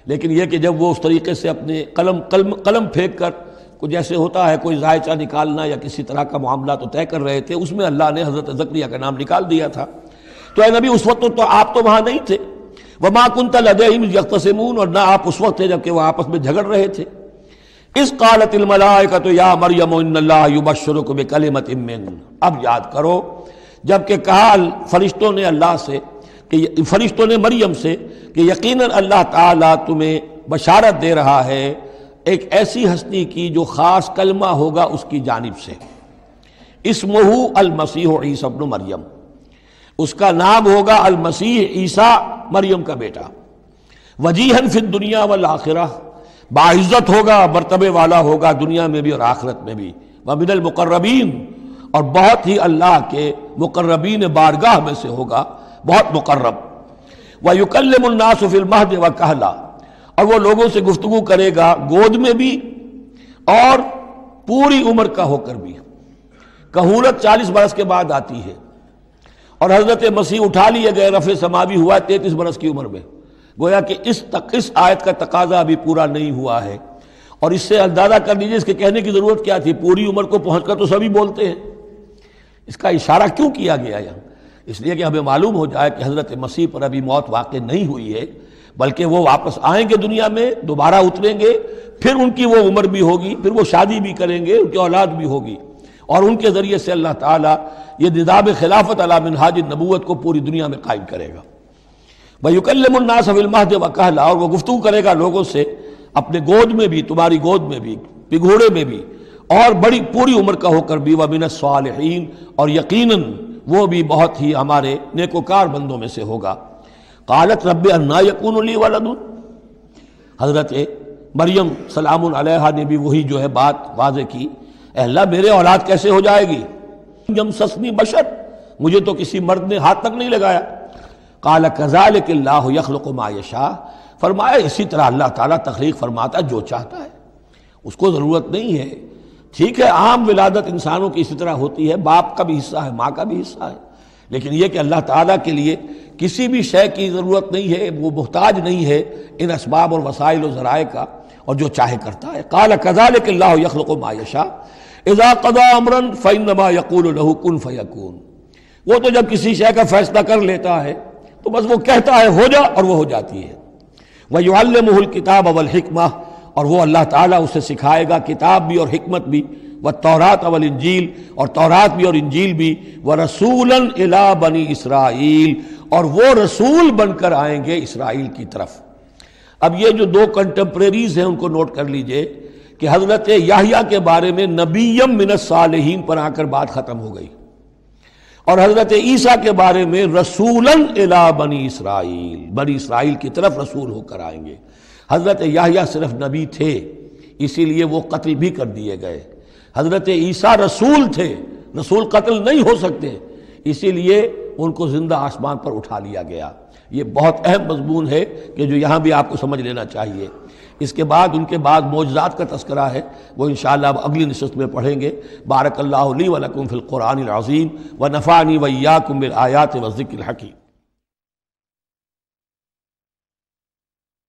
لیکن یہ کہ جب وہ اس طریقے سے اپنے قلم پھینک کر کچھ جیسے ہوتا ہے کوئی ذائچہ نکالنا یا کسی طرح کا معاملہ تو طے کر رہے تھے، اس میں اللہ نے حضرت زکریا کا نام نکال دیا تھا۔ تو اے نبی اس وقت تو آپ تو وہاں نہیں تھے، وما کنت لدیہم یختصمون، اور نہ آپ اس وقت تھے جبکہ وہ آپس میں جھگڑ رہے تھے۔ اذ قالت الملائکۃ یا مریم ان اللہ یبشرک بکلمۃ منہ، اب یاد کرو جب کہ کہا فرشتوں نے اللہ سے، کہ فرشتوں نے مریم سے کہ یقیناً اللہ تعالیٰ تمہیں بشارت دے رہا ہے ایک ایسی ہستی کی جو خاص کلمہ ہوگا اس کی جانب سے، اسمہ المسیح عیسی ابن مریم، اس کا نام ہوگا المسیح عیسیٰ مریم کا بیٹا، وجیہاً فی الدنیا والآخرہ، باعزت ہوگا، مرتبے والا ہوگا دنیا میں بھی اور آخرت میں بھی، ومن المقربین، اور بہت ہی اللہ کے مقربین بارگاہ میں سے ہوگا، بہت مقرب، وَيُكَلِّمُ النَّاسُ فِي الْمَهْدِ وَكَهْلًا، اور وہ لوگوں سے گفتگو کرے گا گود میں بھی اور پوری عمر کا ہو کر بھی۔ کہولت 40 برس کے بعد آتی ہے، اور حضرت مسیح اٹھا لیے گئے، رفع سماوی ہوا 33 برس کی عمر میں، گویا کہ اس آیت کا تقاضا ابھی پورا نہیں ہوا ہے، اور اس سے اندازہ کر لیجیے اس کے کہنے کی ضرورت کیا تھی، پوری عمر کو پہنچ کر تو سبھی بولتے ہیں، اس کا اشارہ کیوں کیا گیا یہاں؟ اس لیے کہ ہمیں معلوم ہو جائے کہ حضرت مسیح پر ابھی موت واقع نہیں ہوئی ہے، بلکہ وہ واپس آئیں گے دنیا میں، دوبارہ اتریں گے، پھر ان کی وہ عمر بھی ہوگی، پھر وہ شادی بھی کریں گے، ان کی اولاد بھی ہوگی، اور ان کے ذریعے سے اللہ تعالیٰ یہ نظام خلافت علی منہاج النبوت کو پوری دنیا میں قائم کرے گا۔ وَيُكَلِّمُ النَّاسَ فِي الْمَهْدِ وَكَهْلًا، اور وہ گفتگو کرے گا لوگوں سے اپنے گود میں بھی، تمہاری گود میں بھی، پگھوڑے میں بھی، اور بڑی پوری عمر کا ہو کر بھی، وَمِنَ الصَّالِحِينَ، اور یقیناً وہ بھی بہت ہی ہمارے نیکوکار بندوں میں سے ہوگا۔ قالت رب انا یکون لی ولد، حضرت مریم سلام علیہا نے بھی وہی جو ہے بات واضح کی، اے اللہ میرے اولاد کیسے ہو جائے گی، یمسسنی بشر، مجھے تو کسی مرد نے ہاتھ تک نہیں لگایا۔ قال کذالک اللہ یخلق ما یشاء، فرمایا اسی طرح اللہ تعالیٰ تخلیق فرماتا جو چاہتا ہے، اس کو ضرورت نہیں ہے، ٹھیک ہے عام ولادت انسانوں کی اسی طرح ہوتی ہے، باپ کا بھی حصہ ہے، ماں کا بھی حصہ ہے، لیکن یہ کہ اللہ تعالیٰ کے لیے کسی بھی شے کی ضرورت نہیں ہے، وہ محتاج نہیں ہے ان اسباب اور وسائل و ذرائع کا، اور جو چاہے کرتا ہے۔ قال کذالک اللہ یخلق ما یشاء اذا قضى امرا فانما يقول له كن فيكون، وہ تو جب کسی شے کا فیصلہ کر لیتا ہے تو بس وہ کہتا ہے ہو جا اور وہ ہو جاتی ہے۔ وَيُعَلِّمُهُ الْكِتَابَ وَالْحِكْمَةَ، اور وہ اللہ تعالیٰ اسے سکھائے گا کتاب بھی اور حکمت بھی، وَالتَّوْرَاةَ وَالْإِنْجِيلَ، اور تورات بھی اور انجیل بھی، وَرَسُولًا إِلَىٰ بَنِي إِسْرَائِيل، اور وہ رسول بن کر آئیں گے اسرائیل کی طرف۔ اب یہ جو دو کنٹمپریریز ہیں ان کو نوٹ کر لیجئے کہ حضرت یحییٰ کے بارے میں نبیم من الصالحین پر آ کر بات ختم ہو گئی، اور حضرت عیسیٰ کے بارے میں رسولاً الی بنی اسرائیل، بنی اسرائیل کی طرف رسول ہو کر آئیں گے۔ حضرت یحییٰ صرف نبی تھے، اسی لیے وہ قتل بھی کر دیے گئے۔ حضرت عیسیٰ رسول تھے، رسول قتل نہیں ہو سکتے، اسی لیے ان کو زندہ آسمان پر اٹھا لیا گیا۔ یہ بہت اہم مضمون ہے کہ جو یہاں بھی آپ کو سمجھ لینا چاہیے۔ اس کے بعد ان کے بعد معجزات کا تذکرہ ہے، وہ انشاءاللہ اب اگلی نشست میں پڑھیں گے۔ بارک اللہ لی ولکم فی القرآن العظیم ونفعنی وإیاکم بالآیات والذکر الحکیم۔